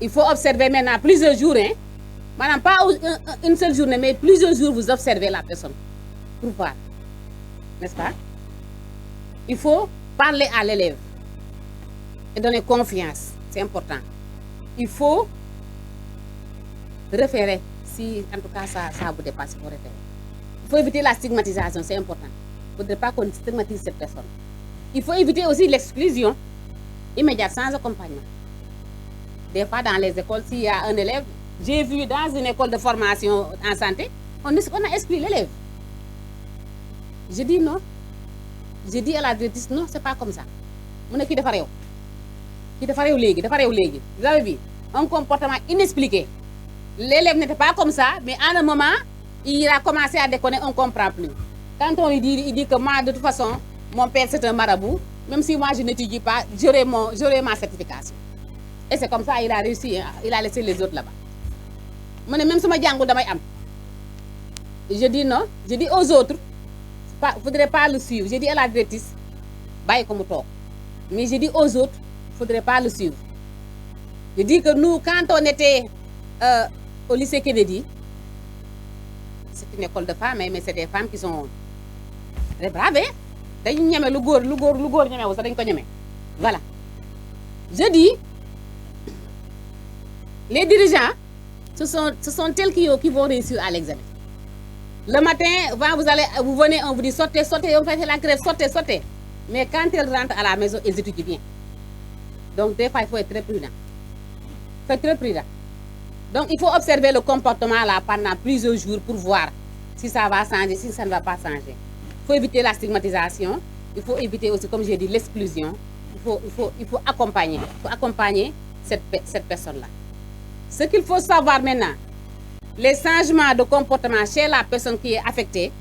Il faut observer maintenant plusieurs jours. Hein? Maintenant, pas une seule journée, mais plusieurs jours, vous observez la personne. Pour voir. N'est-ce pas? Il faut parler à l'élève et donner confiance. C'est important. Il faut référer. Si en tout cas ça vous dépasse, il faut référer. Il faut éviter la stigmatisation, c'est important. Il ne faudrait pas qu'on stigmatise cette personne. Il faut éviter aussi l'exclusion immédiate sans accompagnement. Des fois, dans les écoles, s'il y a un élève, j'ai vu dans une école de formation en santé, on a exclu l'élève. Je dis non. Je dis à la directrice, non, c'est pas comme ça. Vous avez vu un comportement inexpliqué. L'élève n'était pas comme ça, mais à un moment, il a commencé à déconner, on ne comprend plus. Quand on lui dit, il dit que moi, de toute façon, mon père c'est un marabout, même si moi je n'étudie pas, j'aurai ma certification. Et c'est comme ça il a réussi, hein, il a laissé les autres là-bas. Même si je dis non, je dis aux autres, il ne faudrait pas le suivre. Je dis à la directrice, bye comme toi. Mais je dis aux autres, il ne faudrait pas le suivre. Je dis que nous, quand on était au lycée Kennedy, c'est une école de femmes, mais c'est des femmes qui sont très braves. Voilà. Je dis, les dirigeants, ce sont tels qui vont réussir à l'examen. Le matin, vous venez, on vous dit sortez, on fait la grève, sortez. Mais quand ils rentrent à la maison, ils étudient bien. Donc, des fois, il faut être très prudent. Donc, il faut observer le comportement là pendant plusieurs jours pour voir si ça va changer, si ça ne va pas changer. Il faut éviter la stigmatisation. Il faut éviter aussi, comme j'ai dit, l'exclusion. Il faut accompagner. Il faut accompagner cette personne-là. Ce qu'il faut savoir maintenant, les changements de comportement chez la personne qui est affectée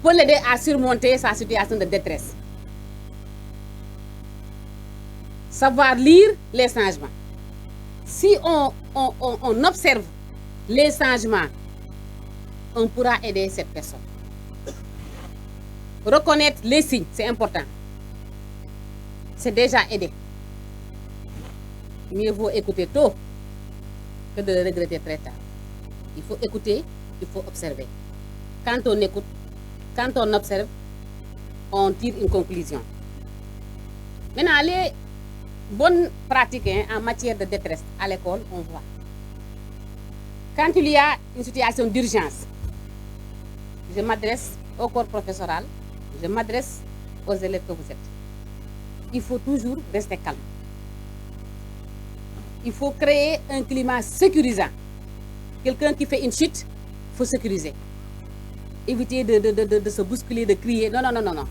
pour l'aider à surmonter sa situation de détresse. Savoir lire les changements. Si on observe les changements, on pourra aider cette personne. Reconnaître les signes, c'est important. C'est déjà aidé. Mieux vaut écouter tôt que de regretter très tard. Il faut écouter, il faut observer. Quand on écoute, quand on observe, on tire une conclusion. Maintenant, les bonnes pratiques en matière de détresse à l'école, on voit. Quand il y a une situation d'urgence, je m'adresse au corps professoral, je m'adresse aux élèves que vous êtes. Il faut toujours rester calme. Il faut créer un climat sécurisant. Quelqu'un qui fait une chute, il faut sécuriser. Éviter de se bousculer, de crier. Non.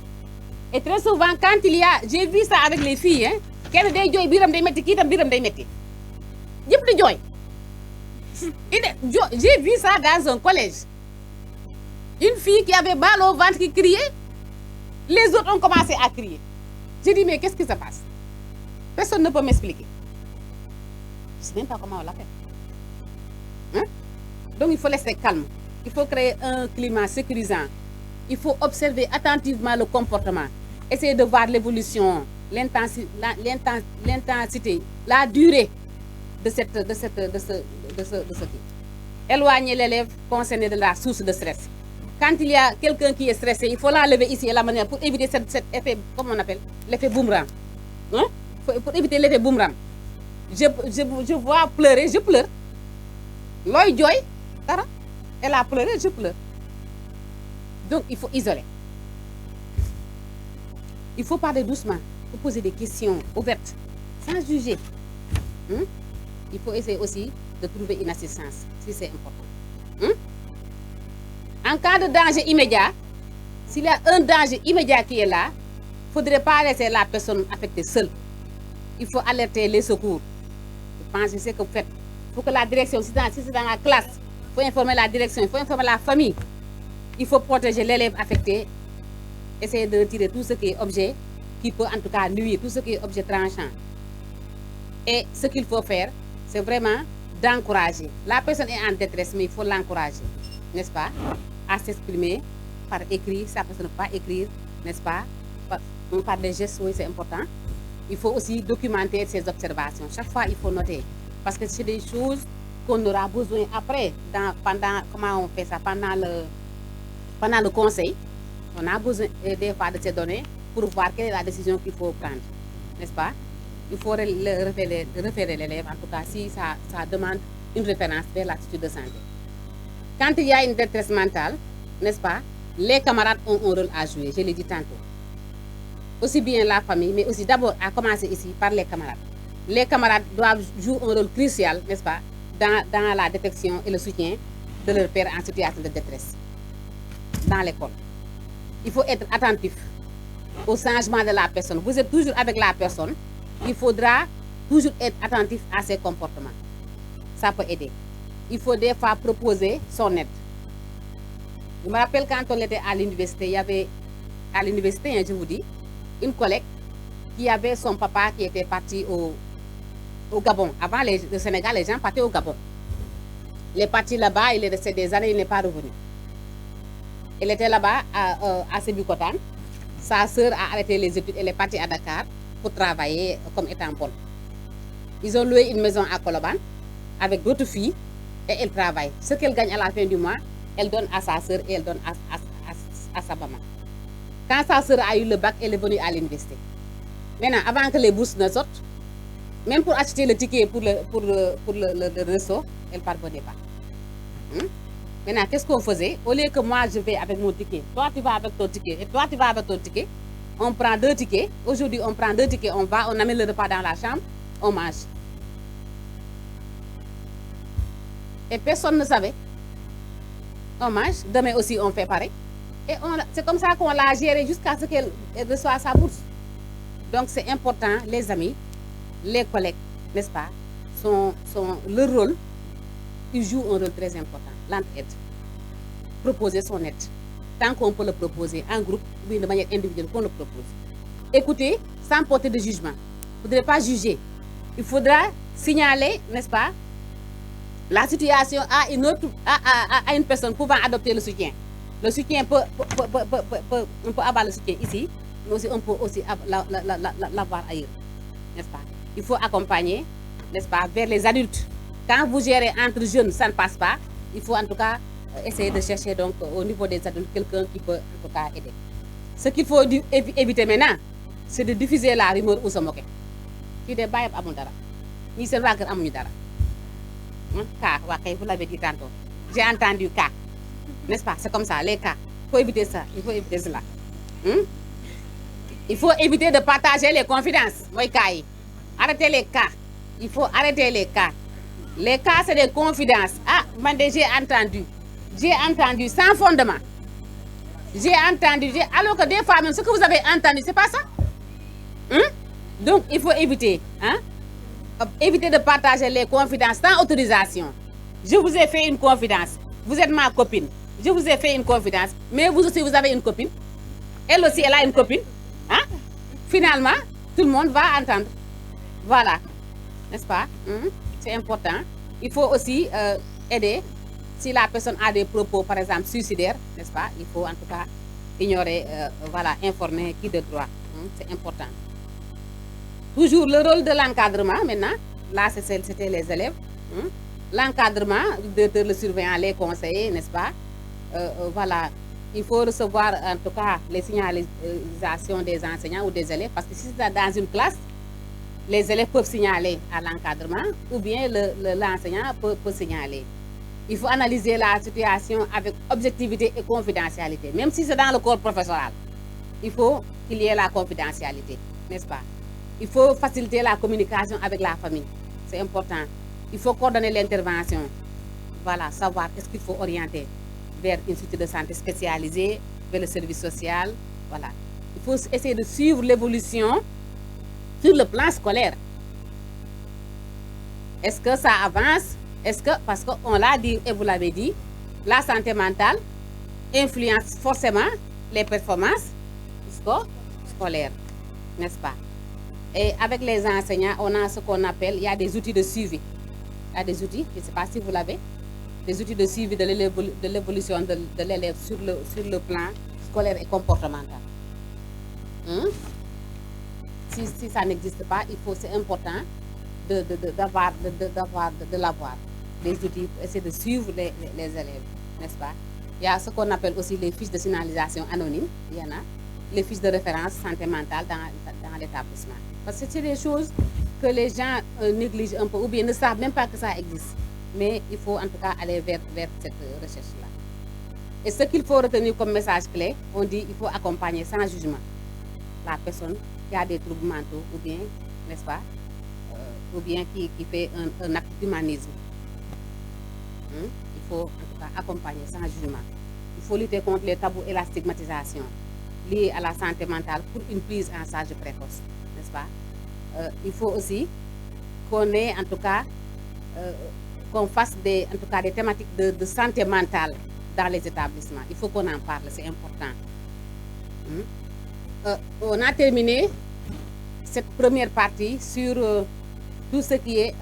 Et très souvent, quand il y a... J'ai vu ça avec les filles. J'ai vu ça dans un collège. Une fille qui avait mal au ventre qui criait. Les autres ont commencé à crier. J'ai dit, mais qu'est-ce qui se passe? Personne ne peut m'expliquer. Je ne sais même pas comment on l'a fait. Donc, il faut laisser calme. Il faut créer un climat sécurisant. Il faut observer attentivement le comportement. Essayer de voir l'évolution, l'intensité, la durée de ce qui. Éloigner l'élève concerné de la source de stress. Quand il y a quelqu'un qui est stressé, il faut l'enlever ici et la manière pour éviter cet effet, comment on appelle, l'effet boomerang. Pour éviter l'effet boomerang. Je vois pleurer, je pleure. Loy joy, elle a pleuré, je pleure. Donc, il faut isoler. Il faut parler doucement, il faut poser des questions ouvertes, sans juger. Il faut essayer aussi de trouver une assistance, si c'est important. En cas de danger immédiat, s'il y a un danger immédiat qui est là, il ne faudrait pas laisser la personne affectée seule. Il faut alerter les secours. Je pense que c'est ce que vous faites. Il faut que la direction, si c'est dans la classe, il faut informer la direction, il faut informer la famille. Il faut protéger l'élève affecté, essayer de retirer tout ce qui est objet, qui peut en tout cas nuire, tout ce qui est objet tranchant. Et ce qu'il faut faire, c'est vraiment d'encourager. La personne est en détresse, mais il faut l'encourager, n'est-ce pas? À s'exprimer par écrit, sa personne ne peut pas écrire, n'est-ce pas? Par des gestes, oui, c'est important. Il faut aussi documenter ses observations. Chaque fois, il faut noter. Parce que c'est des choses qu'on aura besoin après, comment on fait ça, pendant le conseil. On a besoin des fois de ces données pour voir quelle est la décision qu'il faut prendre, n'est-ce pas? Il faut référer l'élève, en tout cas, si ça demande une référence vers l'attitude de santé. Quand il y a une détresse mentale, n'est-ce pas, les camarades ont un rôle à jouer, je l'ai dit tantôt. Aussi bien la famille, mais aussi d'abord à commencer ici par les camarades. Les camarades doivent jouer un rôle crucial, n'est-ce pas, dans la détection et le soutien de leurs pairs en situation de détresse dans l'école. Il faut être attentif au changement de la personne. Vous êtes toujours avec la personne, il faudra toujours être attentif à ses comportements. Ça peut aider. Il faut des fois proposer son aide. Je me rappelle quand on était à l'université, il y avait, à l'université, je vous dis, une collègue qui avait son papa qui était parti au Gabon. Avant, le Sénégal, les gens partaient au Gabon. Il est parti là-bas, il est resté des années, il n'est pas revenu. Elle était là-bas à Sébikotane. Sa sœur a arrêté les études, elle est partie à Dakar pour travailler comme étant bonne. Ils ont loué une maison à Colobane avec d'autres filles et elle travaille. Ce qu'elle gagne à la fin du mois, elle donne à sa sœur et elle donne à sa maman. Quand sa sœur a eu le bac, elle est venue à l'université. Maintenant, avant que les bourses ne sortent, même pour acheter le ticket pour le resto, elle ne parvenait pas. Maintenant, qu'est-ce qu'on faisait? Au lieu que moi, je vais avec mon ticket, toi, tu vas avec ton ticket, et toi, tu vas avec ton ticket, on prend 2 tickets. Aujourd'hui, on prend 2 tickets, on amène le repas dans la chambre, on mange. Et personne ne savait. On mange, demain aussi, on fait pareil. Et c'est comme ça qu'on l'a géré jusqu'à ce qu'elle reçoive sa bourse. Donc, c'est important, les amis, les collègues, n'est-ce pas, leur rôle, ils jouent un rôle très important. L'entraide. Proposer son aide. Tant qu'on peut le proposer en groupe ou de manière individuelle, qu'on le propose. Écoutez, sans porter de jugement. Vous ne devez pas juger. Il faudra signaler, n'est-ce pas, la situation à une personne pouvant adopter le soutien. Le soutien on peut avoir le soutien ici, mais aussi on peut aussi l'avoir ailleurs, n'est-ce pas? Il faut accompagner, n'est-ce pas, vers les adultes. Quand vous gérez entre jeunes, ça ne passe pas. Il faut en tout cas essayer de chercher donc au niveau des adultes quelqu'un qui peut en tout cas aider. Ce qu'il faut éviter maintenant, c'est de diffuser la rumeur ou se moquer. Qui des bails à mon dara. Ni c'est vrai que amuñu dara. Cas, vous l'avez dit tantôt. J'ai entendu cas. N'est-ce pas? C'est comme ça, les cas. Il faut éviter ça, il faut éviter cela. Il faut éviter de partager les confidences. Arrêtez les cas. Il faut arrêter les cas. Les cas, c'est des confidences. Ah, j'ai entendu. J'ai entendu sans fondement. J'ai entendu. Alors que des fois, même ce que vous avez entendu, c'est pas ça. Donc, il faut éviter. Éviter de partager les confidences sans autorisation. Je vous ai fait une confidence. Vous êtes ma copine. Je vous ai fait une confidence. Mais vous aussi, vous avez une copine. Elle aussi, elle a une copine. Finalement, tout le monde va entendre. Voilà. N'est-ce pas? C'est important. Il faut aussi aider. Si la personne a des propos, par exemple, suicidaires, n'est-ce pas? Il faut en tout cas ignorer, voilà, informer qui de droit. C'est important. Toujours le rôle de l'encadrement, maintenant. Là, c'était les élèves. L'encadrement, le surveillant, les conseillers, n'est-ce pas? Voilà. Il faut recevoir en tout cas les signalisations des enseignants ou des élèves. Parce que si c'est dans une classe, les élèves peuvent signaler à l'encadrement ou bien l'enseignant peut signaler. Il faut analyser la situation avec objectivité et confidentialité. Même si c'est dans le corps professoral, il faut qu'il y ait la confidentialité, n'est-ce pas? Il faut faciliter la communication avec la famille. C'est important. Il faut coordonner l'intervention. Voilà, savoir est-ce qu'il faut orienter vers une structure de santé spécialisée, vers le service social. Voilà. Il faut essayer de suivre l'évolution sur le plan scolaire. Est-ce que ça avance? Est-ce que, parce qu'on l'a dit et vous l'avez dit, la santé mentale influence forcément les performances scolaires, n'est-ce pas? Et avec les enseignants, on a ce qu'on appelle, il y a des outils de suivi. Il y a des outils, je ne sais pas si vous l'avez, des outils de suivi de l'évolution de l'élève sur le plan scolaire et comportemental. Si ça n'existe pas, c'est important de l'avoir. Des outils pour essayer de suivre les élèves, n'est-ce pas? Il y a ce qu'on appelle aussi les fiches de signalisation anonymes. Il y en a. Les fiches de référence santé mentale dans l'établissement. Parce que c'est des choses que les gens négligent un peu ou bien ne savent même pas que ça existe. Mais il faut en tout cas aller vers cette recherche-là. Et ce qu'il faut retenir comme message clé, on dit qu'il faut accompagner sans jugement la personne qui a des troubles mentaux ou bien, n'est-ce pas, ou bien qui fait un acte d'humanisme. Il faut en tout cas accompagner sans jugement. Il faut lutter contre les tabous et la stigmatisation liés à la santé mentale pour une prise en charge précoce, n'est-ce pas? Il faut aussi qu'on ait en tout cas, qu'on fasse en tout cas des thématiques de santé mentale dans les établissements. Il faut qu'on en parle, c'est important. On a terminé cette première partie sur tout ce qui est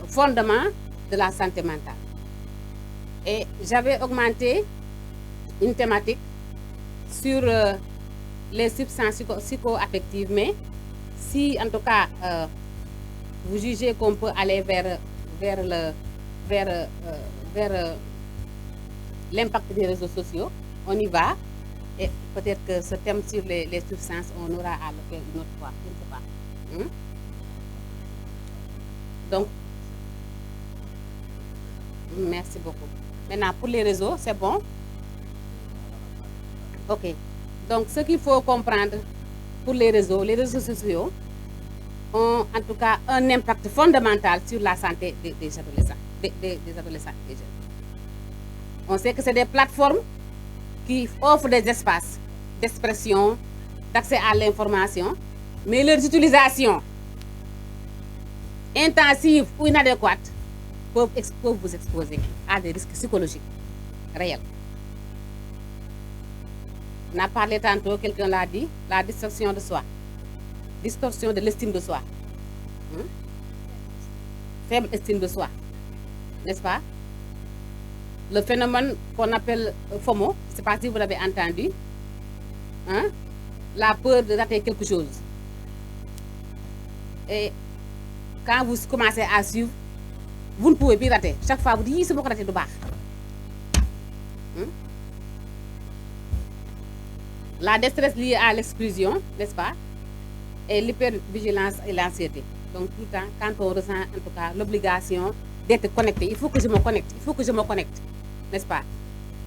fondement de la santé mentale. Et j'avais augmenté une thématique sur les substances psychoaffectives, mais si en tout cas vous jugez qu'on peut aller vers l'impact des réseaux sociaux, on y va. Et peut-être que ce thème sur les substances, on aura à le faire une autre fois, je ne sais pas. Donc, merci beaucoup. Maintenant, pour les réseaux, c'est bon? Ok. Donc, ce qu'il faut comprendre pour les réseaux sociaux ont en tout cas un impact fondamental sur la santé des adolescents, des adolescents et des jeunes. On sait que c'est des plateformes qui offrent des espaces d'expression, d'accès à l'information, mais leurs utilisations intensives ou inadéquates peuvent vous exposer à des risques psychologiques réels. On a parlé tantôt, quelqu'un l'a dit, la distorsion de soi, distorsion de l'estime de soi, faible estime de soi, n'est-ce pas? Le phénomène qu'on appelle FOMO, je ne sais pas si vous l'avez entendu, la peur de rater quelque chose. Et quand vous commencez à suivre, vous ne pouvez plus rater. Chaque fois, vous dites, c'est bon, rater de bas. La détresse liée à l'exclusion, n'est-ce pas? Et l'hypervigilance et l'anxiété. Donc, tout le temps, quand on ressent en tout cas l'obligation d'être connecté, il faut que je me connecte, il faut que je me connecte. N'est-ce pas?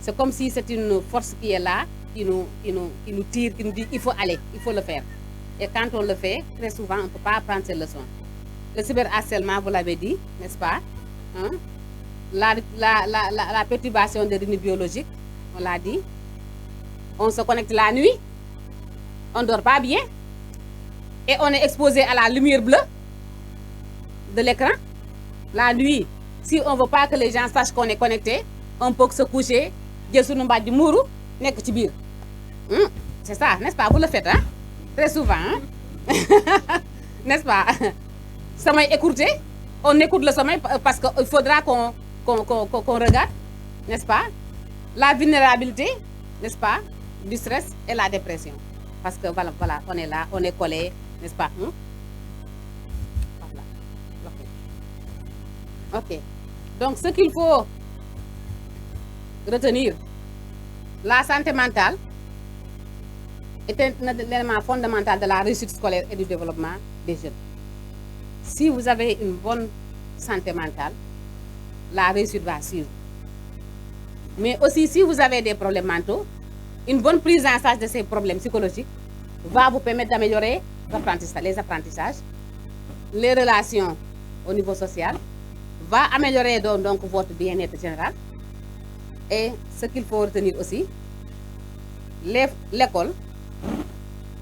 C'est comme si c'est une force qui est là, qui nous tire, qui nous dit il faut aller, il faut le faire. Et quand on le fait, très souvent, on ne peut pas apprendre ces leçons. Le cyberharcèlement, vous l'avez dit, n'est-ce pas? La perturbation des rythmes biologiques, on l'a dit. On se connecte la nuit, on ne dort pas bien, et on est exposé à la lumière bleue de l'écran. La nuit, si on ne veut pas que les gens sachent qu'on est connecté, on peut se coucher, jël sunu mbaaj di muuru nekk ci biir. C'est ça, n'est-ce pas? Vous le faites, hein? Très souvent, hein? N'est-ce pas? Sommeil écourté, on écoute le sommeil parce qu'il faudra qu'on regarde, n'est-ce pas? La vulnérabilité, n'est-ce pas? Du stress et la dépression. Parce que voilà, on est là, on est collé, n'est-ce pas? Voilà. Ok. Donc, ce qu'il faut retenir, la santé mentale est un élément fondamental de la réussite scolaire et du développement des jeunes. Si vous avez une bonne santé mentale, la réussite va suivre. Mais aussi, si vous avez des problèmes mentaux, une bonne prise en charge de ces problèmes psychologiques va vous permettre d'améliorer les apprentissages, les relations au niveau social, va améliorer donc votre bien-être général. Et ce qu'il faut retenir aussi, l'école,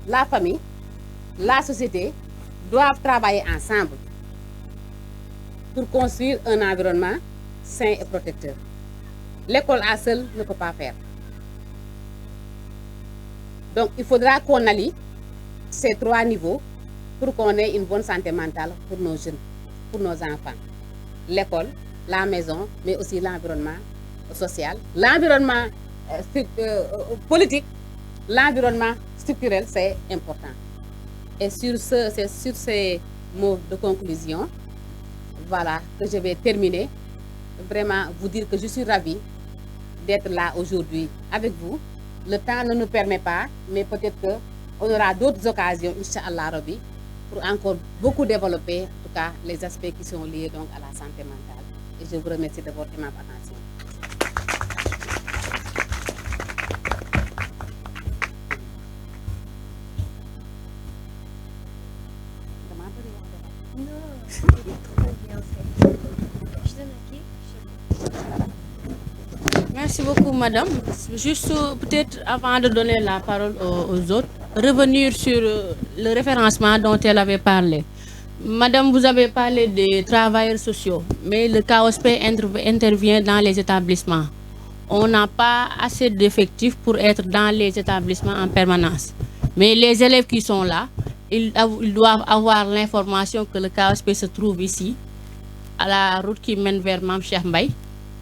la famille, la société doivent travailler ensemble pour construire un environnement sain et protecteur. L'école à seule ne peut pas faire. Donc, il faudra qu'on allie ces trois niveaux pour qu'on ait une bonne santé mentale pour nos jeunes, pour nos enfants. L'école, la maison, mais aussi l'environnement social, l'environnement politique, l'environnement structurel, c'est important. Et sur ces mots de conclusion, voilà, que je vais terminer. Vraiment vous dire que je suis ravie d'être là aujourd'hui avec vous. Le temps ne nous permet pas, mais peut-être qu'on aura d'autres occasions, Inch'Allah Rabbi, pour encore beaucoup développer, en tout cas, les aspects qui sont liés donc à la santé mentale. Et je vous remercie de votre aimable attention. Merci beaucoup, madame. Juste peut-être avant de donner la parole aux autres, revenir sur le référencement dont elle avait parlé. Madame, vous avez parlé des travailleurs sociaux, mais le KOSP intervient dans les établissements. On n'a pas assez d'effectifs pour être dans les établissements en permanence. Mais les élèves qui sont là, ils doivent avoir l'information que le KOSP se trouve ici, à la route qui mène vers Mame Cheikh Mbaye.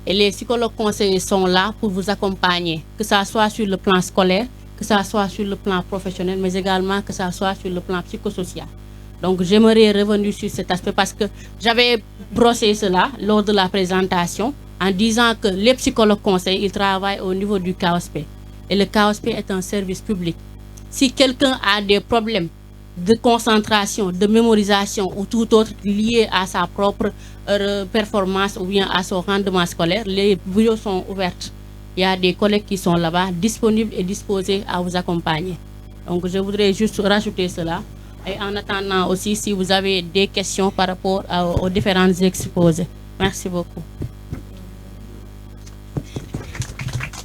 Et les psychologues conseillers sont là pour vous accompagner, que ce soit sur le plan scolaire, que ce soit sur le plan professionnel, mais également que ce soit sur le plan psychosocial. Donc j'aimerais revenir sur cet aspect parce que j'avais brossé cela lors de la présentation en disant que les psychologues conseillers, ils travaillent au niveau du KOSP. Et le KOSP est un service public. Si quelqu'un a des problèmes de concentration, de mémorisation ou tout autre lié à sa propre performance ou bien à son rendement scolaire, les bureaux sont ouverts. Il y a des collègues qui sont là-bas, disponibles et disposés à vous accompagner. Donc je voudrais juste rajouter cela. Et en attendant aussi, si vous avez des questions par rapport aux différentes exposés. Merci beaucoup.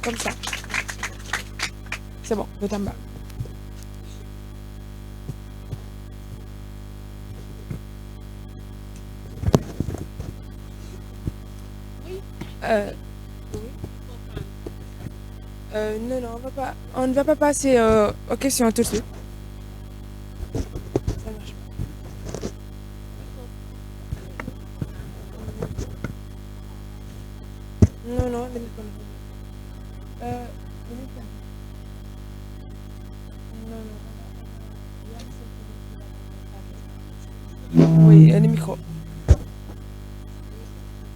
Comme ça. C'est bon, le temps bas. Non, on ne va pas passer aux questions tout de suite. Ça marche pas. Non, le micro. Non. Oui, le micro.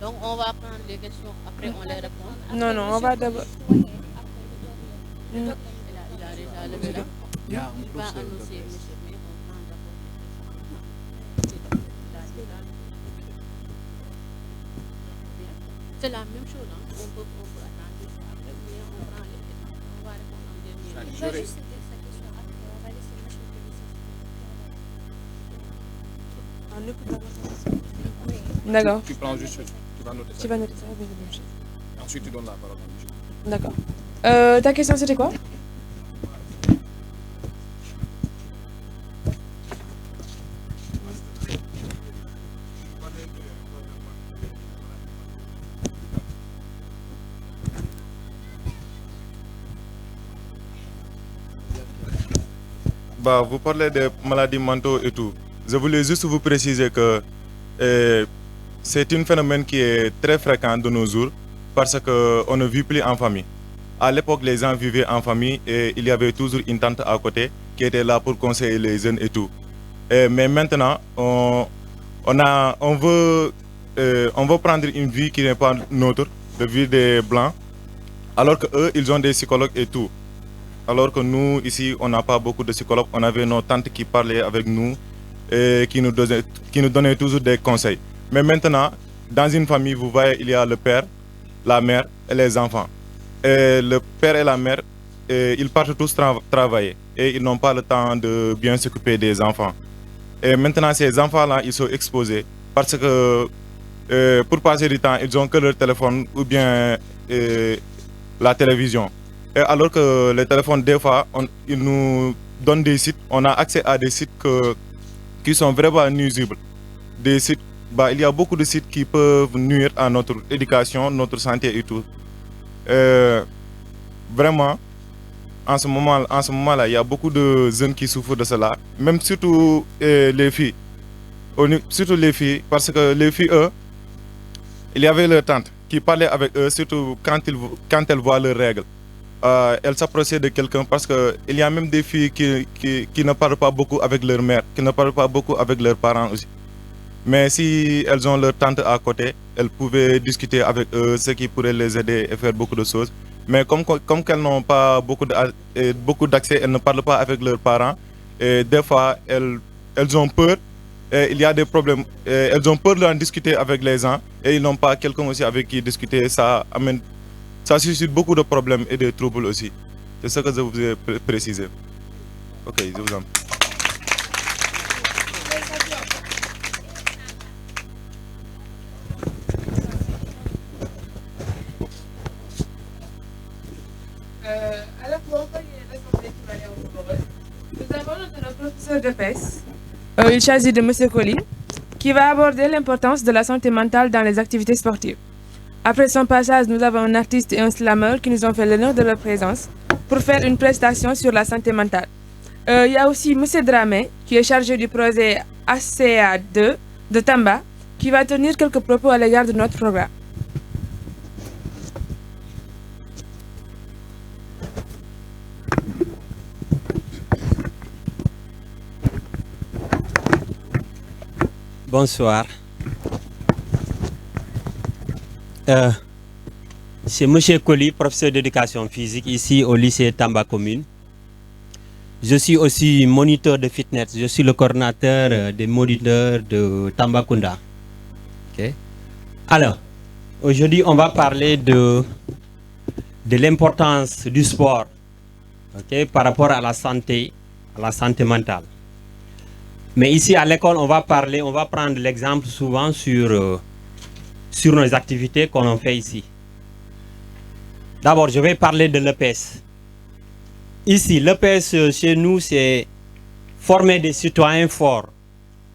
Donc on va prendre les questions, après on les répond. Non, on va d'abord... Il a déjà levé là. Il va annoncer, monsieur, mais on prend d'abord les questions. C'est la même chose, hein. On peut attendre juste après, mais on prend les questions. On va répondre en dernier. Il va juste dire sa question après, on va laisser le monsieur On écoute d'abord sa question. D'accord. Tu prends juste, tu vas noter ça. Tu vas noter ça, oui, je vais. Ensuite, tu donnes la parole à Michel. D'accord. Ta question, c'était quoi? Bah, vous parlez des maladies mentaux et tout. Je voulais juste vous préciser que c'est un phénomène qui est très fréquent de nos jours parce qu'on ne vit plus en famille. À l'époque, les gens vivaient en famille et il y avait toujours une tante à côté qui était là pour conseiller les jeunes et tout. Mais maintenant, on veut prendre une vie qui n'est pas nôtre, la vie des Blancs, alors qu'eux, ils ont des psychologues et tout. Alors que nous, ici, on n'a pas beaucoup de psychologues. On avait nos tantes qui parlaient avec nous et qui nous donnaient toujours des conseils. Mais maintenant, dans une famille, vous voyez, il y a le père, la mère et les enfants. Et le père et la mère, ils partent tous travailler et ils n'ont pas le temps de bien s'occuper des enfants. Et maintenant, ces enfants-là, ils sont exposés parce que pour passer du temps, ils n'ont que leur téléphone ou bien la télévision. Et alors que les téléphones, des fois, ils nous donnent des sites, on a accès à des sites qui sont vraiment nuisibles. Des sites, il y a beaucoup de sites qui peuvent nuire à notre éducation, notre santé et tout. Vraiment, en ce moment-là, il y a beaucoup de jeunes qui souffrent de cela, même surtout les filles. Surtout les filles, parce que les filles, eux, il y avait leur tante qui parlait avec eux, surtout quand elles voient leurs règles. Elles s'approchaient de quelqu'un parce qu'il y a même des filles qui ne parlent pas beaucoup avec leur mère, qui ne parlent pas beaucoup avec leurs parents aussi. Mais si elles ont leur tante à côté, elles pouvaient discuter avec eux, ce qui pourrait les aider et faire beaucoup de choses. Mais comme qu'elles n'ont pas beaucoup d'accès, elles ne parlent pas avec leurs parents. Et des fois, elles ont peur. Et il y a des problèmes. Elles ont peur d'en discuter avec les gens. Et ils n'ont pas quelqu'un aussi avec qui discuter. Ça suscite beaucoup de problèmes et de troubles aussi. C'est ce que je vous ai précisé. Ok, je vous en prie. Alors pour accompagner l'Assemblée qui va aller en Forêt, nous avons notre professeur de PES, il s'agit de M. Colli, qui va aborder l'importance de la santé mentale dans les activités sportives. Après son passage, nous avons un artiste et un slammer qui nous ont fait l'honneur de leur présence pour faire une prestation sur la santé mentale. Il y a aussi M. Dramé, qui est chargé du projet ACA2 de Tamba, qui va tenir quelques propos à l'égard de notre programme. Bonsoir. C'est M. Colli, professeur d'éducation physique ici au lycée Tamba Commune. Je suis aussi moniteur de fitness. Je suis le coordinateur des moniteurs de Tambacounda. Okay. Alors, aujourd'hui, on va parler de l'importance du sport, okay, par rapport à la santé mentale. Mais ici, à l'école, on va prendre l'exemple souvent sur nos activités qu'on fait ici. D'abord, je vais parler de l'EPS. Ici, l'EPS chez nous, c'est former des citoyens forts,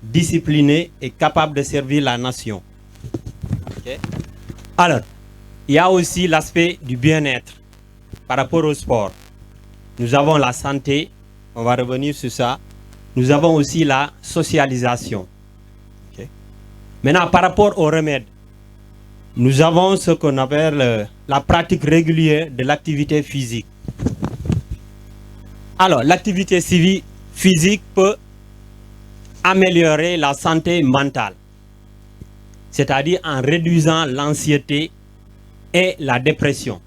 disciplinés et capables de servir la nation. Okay. Alors, il y a aussi l'aspect du bien-être par rapport au sport. Nous avons la santé, on va revenir sur ça. Nous avons aussi la socialisation. Okay. Maintenant, par rapport aux remèdes, nous avons ce qu'on appelle la pratique régulière de l'activité physique. Alors, l'activité physique peut améliorer la santé mentale, c'est-à-dire en réduisant l'anxiété et la dépression.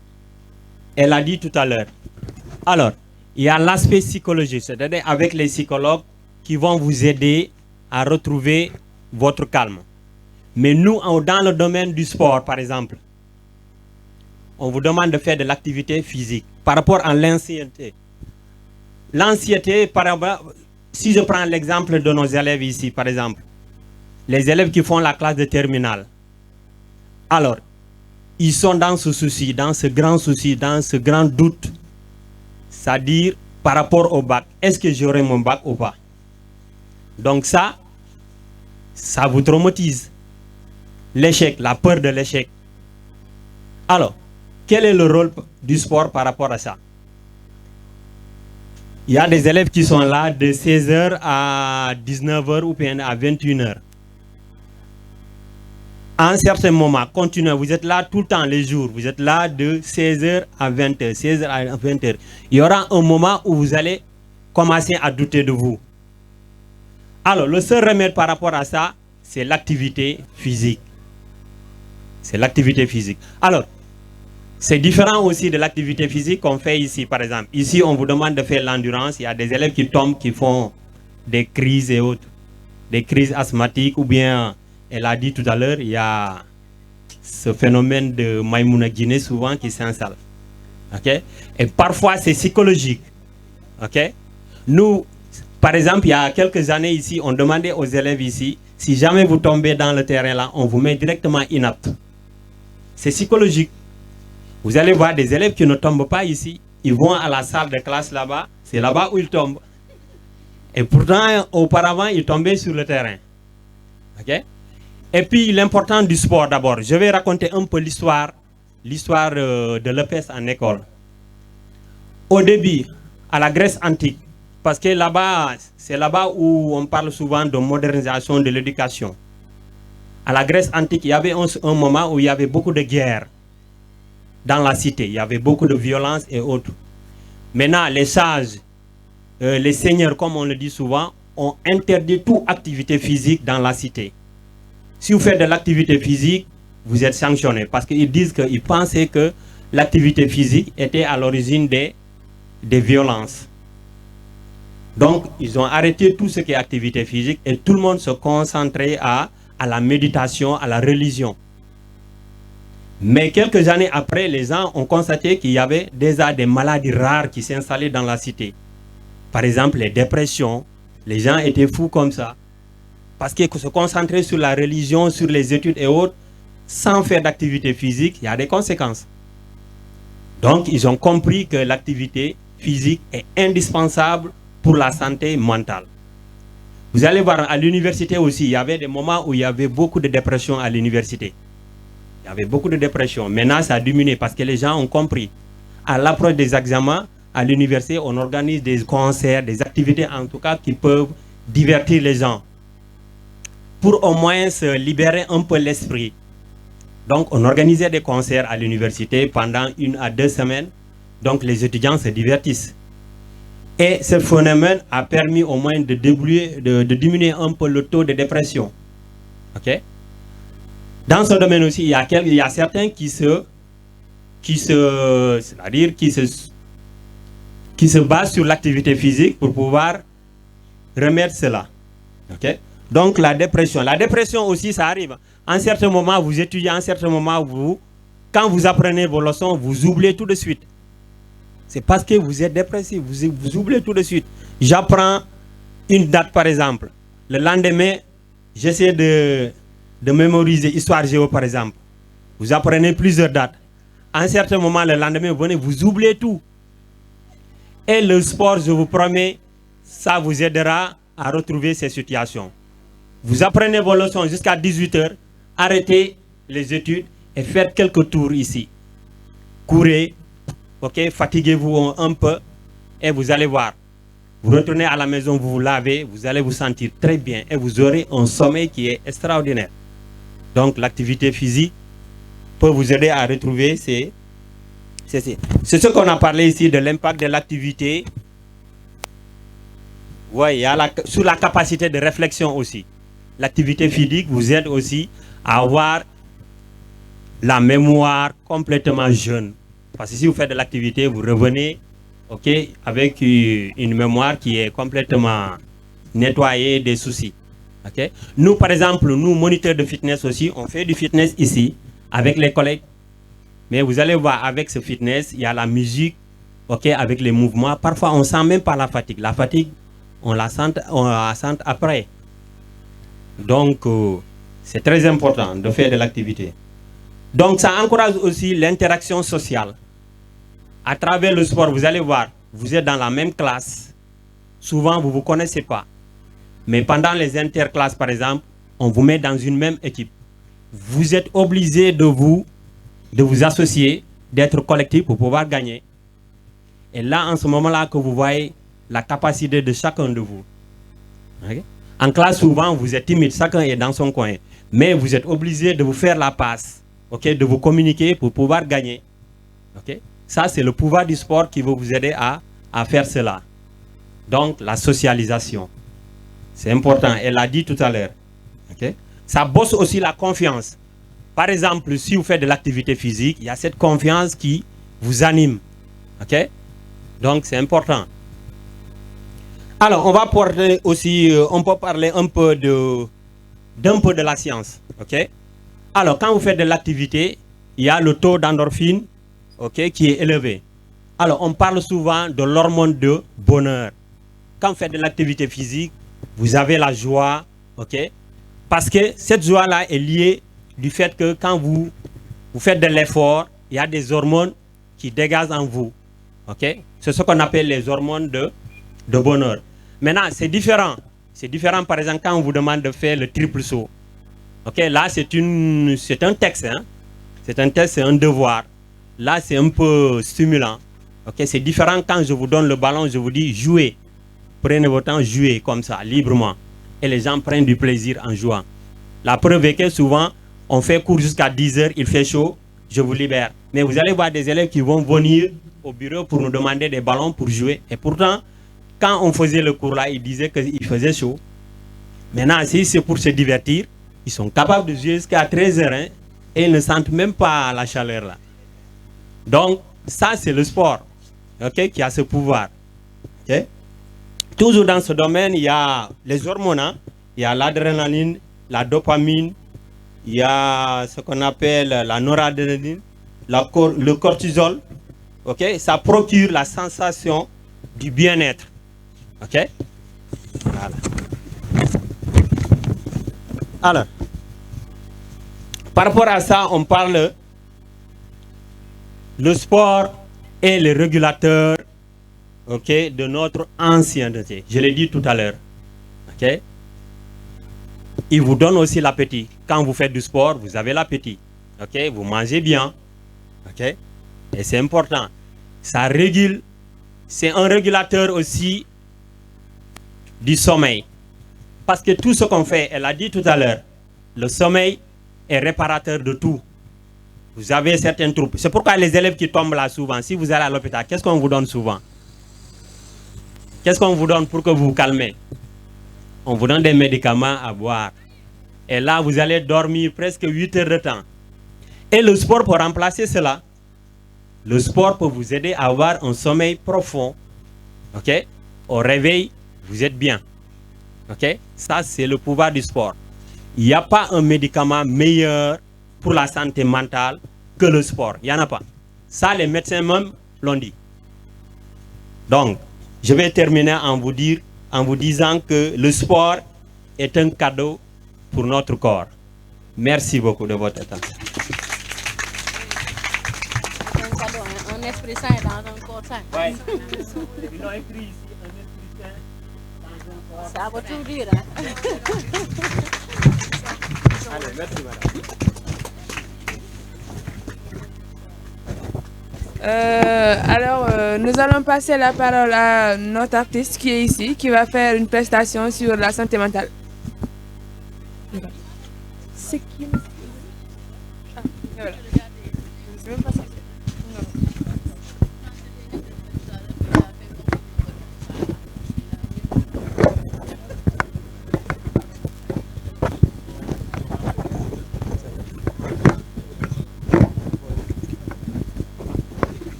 Elle l'a dit tout à l'heure. Alors, il y a l'aspect psychologique, c'est-à-dire avec les psychologues qui vont vous aider à retrouver votre calme. Mais nous, dans le domaine du sport, par exemple, on vous demande de faire de l'activité physique par rapport à l'anxiété. L'anxiété, si je prends l'exemple de nos élèves ici, par exemple, les élèves qui font la classe de terminale, alors, ils sont dans ce souci, dans ce grand doute, c'est-à-dire par rapport au bac, est-ce que j'aurai mon bac ou pas? Donc ça vous traumatise. L'échec, la peur de l'échec. Alors, quel est le rôle du sport par rapport à ça? Il y a des élèves qui sont là de 16h à 19h ou bien à 21h. À un certain moment, continuez, vous êtes là tout le temps, les jours. Vous êtes là de 16h à 20h, 16h à 20h. Il y aura un moment où vous allez commencer à douter de vous. Alors, le seul remède par rapport à ça, c'est l'activité physique. C'est l'activité physique. Alors, c'est différent aussi de l'activité physique qu'on fait ici, par exemple. Ici, on vous demande de faire l'endurance. Il y a des élèves qui tombent, qui font des crises et autres. Des crises asthmatiques ou bien, elle a dit tout à l'heure, il y a ce phénomène de Maïmouna Guinée souvent qui s'installe. Okay? Et parfois, c'est psychologique. Okay? Nous, par exemple, il y a quelques années ici, on demandait aux élèves ici, si jamais vous tombez dans le terrain là, on vous met directement inapte. C'est psychologique. Vous allez voir des élèves qui ne tombent pas ici. Ils vont à la salle de classe là-bas. C'est là-bas où ils tombent. Et pourtant, auparavant, ils tombaient sur le terrain. Okay? Et puis, l'importance du sport d'abord. Je vais raconter un peu l'histoire de l'EPS en école. Au début, à la Grèce antique, parce que là-bas, c'est là-bas où on parle souvent de modernisation de l'éducation. À la Grèce antique, il y avait un moment où il y avait beaucoup de guerres dans la cité. Il y avait beaucoup de violence et autres. Maintenant, les sages, les seigneurs, comme on le dit souvent, ont interdit toute activité physique dans la cité. Si vous faites de l'activité physique, vous êtes sanctionné. Parce qu'ils disent qu'ils pensaient que l'activité physique était à l'origine des violences. Donc, ils ont arrêté tout ce qui est activité physique et tout le monde se concentrait à la méditation, à la religion. Mais quelques années après, les gens ont constaté qu'il y avait déjà des maladies rares qui s'installaient dans la cité. Par exemple, les dépressions. Les gens étaient fous comme ça. Parce qu'ils se concentraient sur la religion, sur les études et autres, sans faire d'activité physique, il y a des conséquences. Donc, ils ont compris que l'activité physique est indispensable pour la santé mentale. Vous allez voir, à l'université aussi, il y avait des moments où il y avait beaucoup de dépression à l'université. Il y avait beaucoup de dépression. Maintenant, ça a diminué parce que les gens ont compris. À l'approche des examens, à l'université, on organise des concerts, des activités en tout cas qui peuvent divertir les gens. Pour au moins se libérer un peu l'esprit. Donc, on organisait des concerts à l'université pendant 1 à 2 semaines. Donc, les étudiants se divertissent. Et ce phénomène a permis au moins de diminuer un peu le taux de dépression. OK? Dans ce domaine aussi, il y a certains qui se basent sur l'activité physique pour pouvoir remettre cela. OK? Donc, la dépression aussi, ça arrive. En certains moments, vous étudiez, en certains moments, quand vous apprenez vos leçons, vous oubliez tout de suite. C'est parce que vous êtes dépressif, vous oubliez tout de suite. J'apprends une date, par exemple. Le lendemain, j'essaie de mémoriser Histoire Géo, par exemple. Vous apprenez plusieurs dates. À un certain moment, le lendemain, vous oubliez tout. Et le sport, je vous promets, ça vous aidera à retrouver ces situations. Vous apprenez vos leçons jusqu'à 18 h, arrêtez les études et faites quelques tours ici. Courez, ok, fatiguez-vous un peu et vous allez voir. Vous retournez à la maison, vous vous lavez, vous allez vous sentir très bien et vous aurez un sommeil qui est extraordinaire. Donc l'activité physique peut vous aider à retrouver c'est ce qu'on a parlé ici de l'impact de l'activité. Oui, il y a sur la capacité de réflexion aussi. L'activité physique vous aide aussi à avoir la mémoire complètement jeune. Parce que si vous faites de l'activité, vous revenez avec une mémoire qui est complètement nettoyée des soucis. Okay? Nous, par exemple, nous, moniteurs de fitness aussi, on fait du fitness ici avec les collègues. Mais vous allez voir, avec ce fitness, il y a la musique, avec les mouvements. Parfois, on ne sent même pas la fatigue. La fatigue, on la sent après. Donc, c'est très important de faire de l'activité. Donc, ça encourage aussi l'interaction sociale. À travers le sport, vous allez voir, vous êtes dans la même classe. Souvent, vous ne vous connaissez pas. Mais pendant les interclasses, par exemple, on vous met dans une même équipe. Vous êtes obligé de vous associer, d'être collectif pour pouvoir gagner. Et là, en ce moment-là, que vous voyez la capacité de chacun de vous. Okay? En classe, souvent, vous êtes timide, chacun est dans son coin. Mais vous êtes obligé de vous faire la passe, de vous communiquer pour pouvoir gagner. Okay? Ça, c'est le pouvoir du sport qui va vous aider à faire cela. Donc, la socialisation. C'est important, elle l'a dit tout à l'heure. Okay? Ça bosse aussi la confiance. Par exemple, si vous faites de l'activité physique, il y a cette confiance qui vous anime. Okay? Donc, c'est important. Alors, on va parler aussi, on peut parler un peu de la science. Okay? Alors, quand vous faites de l'activité, il y a le taux d'endorphine qui est élevé. Alors, on parle souvent de l'hormone de bonheur. Quand vous faites de l'activité physique, vous avez la joie, parce que cette joie-là est liée du fait que quand vous faites de l'effort, il y a des hormones qui dégagent en vous. C'est ce qu'on appelle les hormones de bonheur. Maintenant, c'est différent. C'est différent, par exemple, quand on vous demande de faire le triple saut. Là, c'est un texte. Hein? C'est un texte, c'est un devoir. Là, c'est un peu stimulant. C'est différent quand je vous donne le ballon, je vous dis jouez. Prenez votre temps, jouez comme ça, librement. Et les gens prennent du plaisir en jouant. La preuve est que souvent, on fait cours jusqu'à 10 h, il fait chaud, je vous libère. Mais vous allez voir des élèves qui vont venir au bureau pour nous demander des ballons pour jouer. Et pourtant, quand on faisait le cours là, ils disaient qu'il faisait chaud. Maintenant, si c'est pour se divertir, ils sont capables de jouer jusqu'à 13 h hein, et ils ne sentent même pas la chaleur là. Donc, ça c'est le sport qui a ce pouvoir. Toujours dans ce domaine, il y a les hormones. Hein. Il y a l'adrénaline, la dopamine, il y a ce qu'on appelle la noradrénaline, le cortisol. Ça procure la sensation du bien-être. Voilà. Alors, par rapport à ça, on parle le sport est le régulateur, ok, de notre ancienneté. Je l'ai dit tout à l'heure. Ok? Il vous donne aussi l'appétit. Quand vous faites du sport, vous avez l'appétit. Ok? Vous mangez bien. Ok? Et c'est important. Ça régule. C'est un régulateur aussi du sommeil. Parce que tout ce qu'on fait, elle a dit tout à l'heure, le sommeil est réparateur de tout. Vous avez certaines troubles. C'est pourquoi les élèves qui tombent là souvent, si vous allez à l'hôpital, qu'est-ce qu'on vous donne souvent? Qu'est-ce qu'on vous donne pour que vous vous calmez? On vous donne des médicaments à boire. Et là, vous allez dormir presque 8 heures de temps. Et le sport peut remplacer cela. Le sport peut vous aider à avoir un sommeil profond. Ok? Au réveil, vous êtes bien. Ok? Ça, c'est le pouvoir du sport. Il n'y a pas un médicament meilleur pour la santé mentale que le sport. Il n'y en a pas. Ça, les médecins même l'ont dit. Donc, je vais terminer en vous disant que le sport est un cadeau pour notre corps. Merci beaucoup de votre attention. Un esprit sain dans un corps sain. Ouais. Ils ont écrit ici un esprit sain dans un corps. Ça veut tout dire. Hein? Allez, merci madame. Nous allons passer la parole à notre artiste qui est ici, qui va faire une prestation sur la santé mentale. C'est qui? Ah, voilà. C'est même pas ça.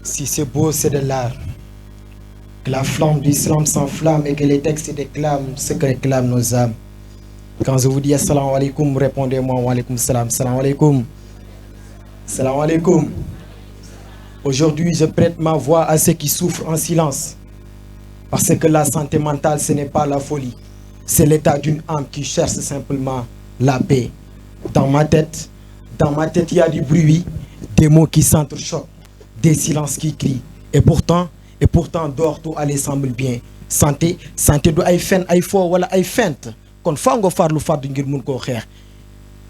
Si c'est beau, c'est de l'art. Que la flamme du islam s'enflamme et que les textes déclament ce que réclament nos âmes. Quand je vous dis assalamu alaikum, répondez-moi wa alaikum salam. Salam alaikum. Salam alaikum. Aujourd'hui, je prête ma voix à ceux qui souffrent en silence. Parce que la santé mentale, ce n'est pas la folie. C'est l'état d'une âme qui cherche simplement la paix. Dans ma tête, il y a du bruit, des mots qui s'entrechoquent, des silences qui crient. Et pourtant, dehors tout aller semble bien. Santé do ay fen ay fo wala ay fente. Kon fa nga farlu fardu ngir mun ko xex.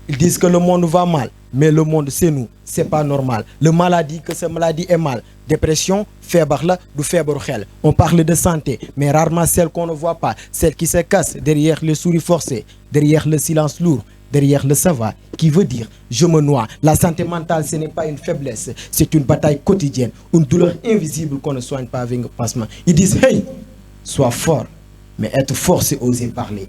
Ils disent que le monde va mal, mais le monde c'est nous, c'est pas normal. Le maladie que cette maladie est mal. Dépression, feebar la du feebaru xel. On parle de santé, mais rarement celle qu'on ne voit pas, celle qui se casse derrière les souris forcés, derrière le silence lourd, derrière le savoir, qui veut dire je me noie. La santé mentale, ce n'est pas une faiblesse, c'est une bataille quotidienne, une douleur invisible qu'on ne soigne pas avec un pansement. Ils disent hey, sois fort, mais être fort c'est oser parler.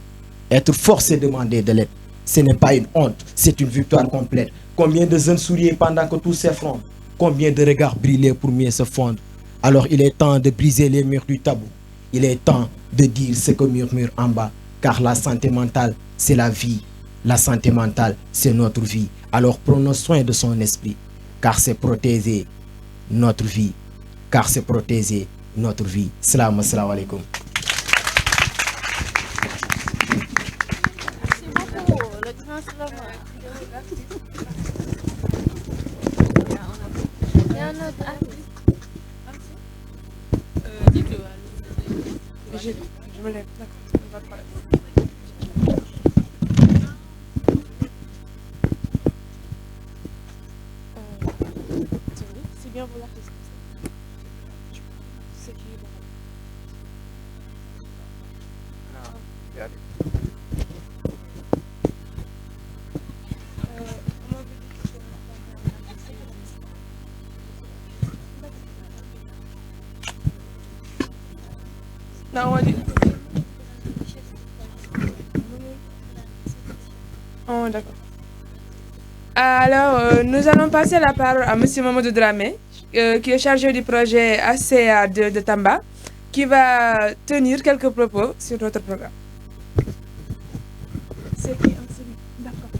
Être fort c'est demander de l'aide. Ce n'est pas une honte, c'est une victoire complète. Combien de jeunes sourient pendant que tout s'effondre? Combien de regards brillaient pour mieux se fondre? Alors il est temps de briser les murs du tabou. Il est temps de dire ce que murmure en bas, car la santé mentale, c'est la vie. La santé mentale, c'est notre vie. Alors prenons soin de son esprit, car c'est protéger notre vie. Car c'est protéger notre vie. Salam alaikum. Merci beaucoup, le grand slogan. Il y a un autre artiste. Dis-le. Je me lève, d'accord. Pas de problème. C'est bien vous l'artiste. C'est qui non, on va dire. Oh, d'accord. Alors, nous allons passer la parole à M. Mamadou Dramé, qui est chargé du projet ACA de Tamba, qui va tenir quelques propos sur notre programme. C'est qui celui? D'accord.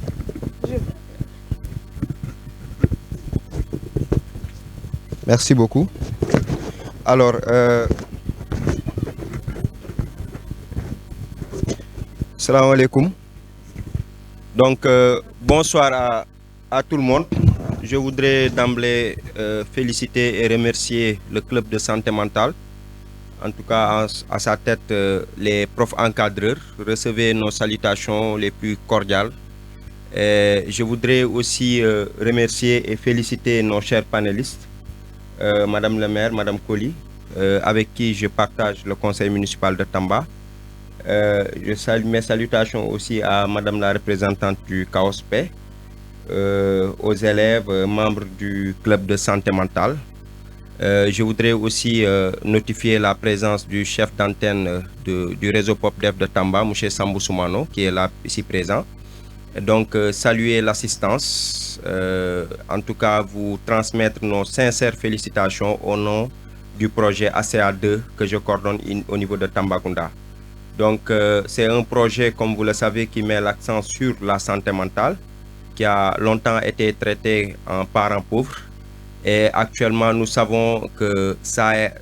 Merci beaucoup. Alors, salam alaikum. Donc, bonsoir à tout le monde. Je voudrais d'emblée féliciter et remercier le club de santé mentale. En tout cas, à sa tête, les profs encadreurs. Recevez nos salutations les plus cordiales. Et je voudrais aussi remercier et féliciter nos chers panélistes, Madame le maire, Madame Koli, avec qui je partage le conseil municipal de Tamba. Je salue mes salutations aussi à Madame la représentante du CAOSP, aux élèves, membres du club de santé mentale. Je voudrais aussi notifier la présence du chef d'antenne du réseau PopDev de Tamba, M. Sambou Soumano, qui est là ici présent. Donc, saluer l'assistance, en tout cas vous transmettre nos sincères félicitations au nom du projet ACA2 que je coordonne au niveau de Tambacounda. Donc, c'est un projet, comme vous le savez, qui met l'accent sur la santé mentale, qui a longtemps été traité en parents pauvres. Et actuellement, nous savons que c'est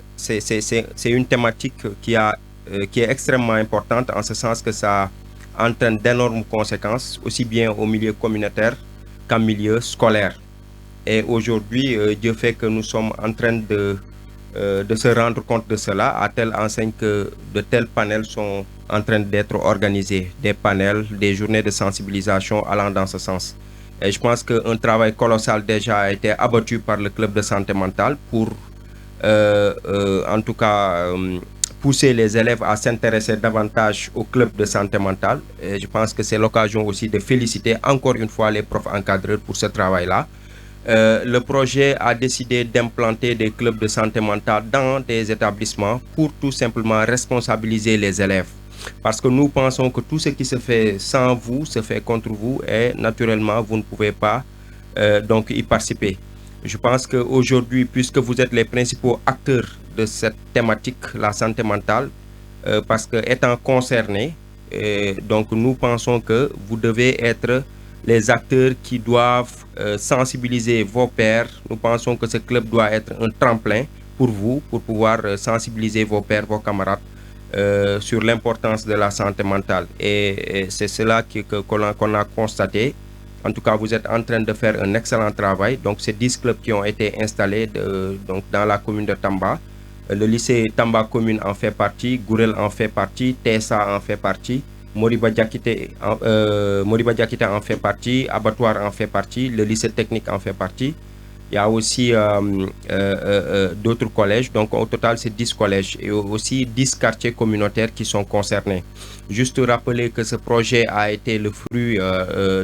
une thématique qui est extrêmement importante, en ce sens que ça entraîne d'énormes conséquences, aussi bien au milieu communautaire qu'en milieu scolaire. Et aujourd'hui, Dieu fait que nous sommes en train de se rendre compte de cela, à telle enseigne que de tels panels sont en train d'être organisés, des panels, des journées de sensibilisation allant dans ce sens. Et je pense qu'un travail colossal déjà a été abattu par le club de santé mentale pour, en tout cas, pousser les élèves à s'intéresser davantage au club de santé mentale. Et je pense que c'est l'occasion aussi de féliciter encore une fois les profs encadreurs pour ce travail-là. Le projet a décidé d'implanter des clubs de santé mentale dans des établissements pour tout simplement responsabiliser les élèves. Parce que nous pensons que tout ce qui se fait sans vous se fait contre vous et naturellement vous ne pouvez pas donc y participer. Je pense qu'aujourd'hui, puisque vous êtes les principaux acteurs de cette thématique, la santé mentale, parce que étant concernés, donc nous pensons que vous devez être les acteurs qui doivent sensibiliser vos pairs. Nous pensons que ce club doit être un tremplin pour vous, pour pouvoir sensibiliser vos pairs, vos camarades, sur l'importance de la santé mentale. Et c'est cela qu'on a constaté. En tout cas, vous êtes en train de faire un excellent travail. Donc, c'est 10 clubs qui ont été installés donc, dans la commune de Tamba. Le lycée Tamba Commune en fait partie, Gourel en fait partie, TSA en fait partie, Moriba Diakité en fait partie, Abattoir en fait partie, le lycée technique en fait partie. Il y a aussi d'autres collèges, donc au total c'est 10 collèges et aussi 10 quartiers communautaires qui sont concernés. Juste rappeler que ce projet a été le fruit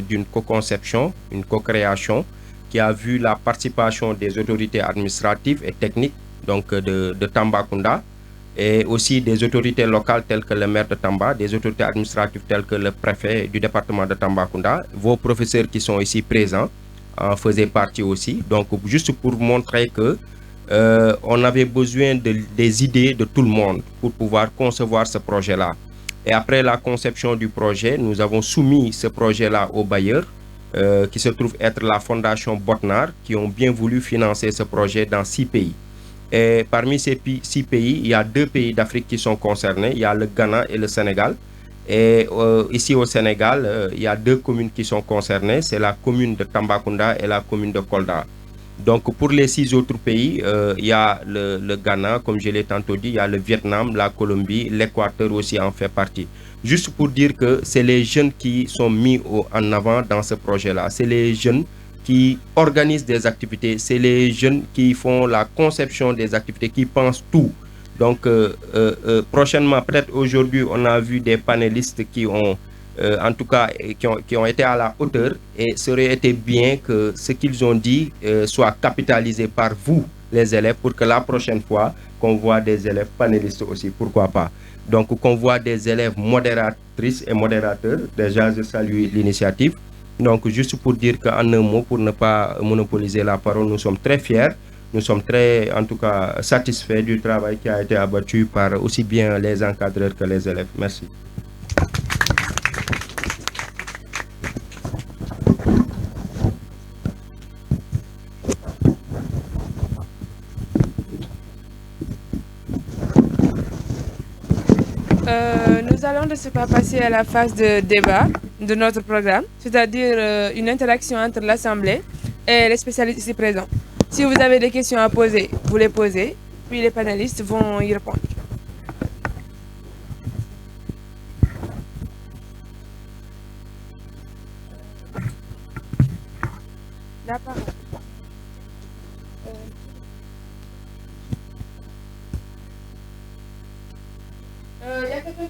d'une co-conception, une co-création qui a vu la participation des autorités administratives et techniques donc de Tambacounda et aussi des autorités locales telles que le maire de Tamba, des autorités administratives telles que le préfet du département de Tambacounda, vos professeurs qui sont ici présents en faisaient partie aussi. Donc juste pour montrer que on avait besoin des idées de tout le monde pour pouvoir concevoir ce projet-là. Et après la conception du projet, nous avons soumis ce projet-là aux bailleurs qui se trouve être la fondation Botnar, qui ont bien voulu financer ce projet dans 6 pays. Et parmi ces 6 pays, il y a 2 pays d'Afrique qui sont concernés, il y a le Ghana et le Sénégal. Et ici au Sénégal, il y a 2 communes qui sont concernées, c'est la commune de Tambacounda et la commune de Kolda. Donc pour les 6 autres pays, il y a le Ghana, comme je l'ai tantôt dit, il y a le Vietnam, la Colombie, l'Équateur aussi en fait partie. Juste pour dire que c'est les jeunes qui sont mis en avant dans ce projet-là, c'est les jeunes qui organisent des activités, c'est les jeunes qui font la conception des activités, qui pensent tout. Donc prochainement, peut-être aujourd'hui, on a vu des panélistes qui ont, en tout cas, qui ont été à la hauteur, et ça aurait été bien que ce qu'ils ont dit soit capitalisé par vous, les élèves, pour que la prochaine fois, qu'on voit des élèves panélistes aussi, pourquoi pas. Donc qu'on voit des élèves modératrices et modérateurs, déjà je salue l'initiative. Donc juste pour dire qu'en un mot, pour ne pas monopoliser la parole, nous sommes très fiers. Nous sommes très, en tout cas, satisfaits du travail qui a été abattu par aussi bien les encadreurs que les élèves. Merci. Nous allons de ce pas passer à la phase de débat de notre programme, c'est-à-dire une interaction entre l'Assemblée et les spécialistes ici présents. Si vous avez des questions à poser, vous les posez, puis les panélistes vont y répondre. La parole. Y a quelqu'un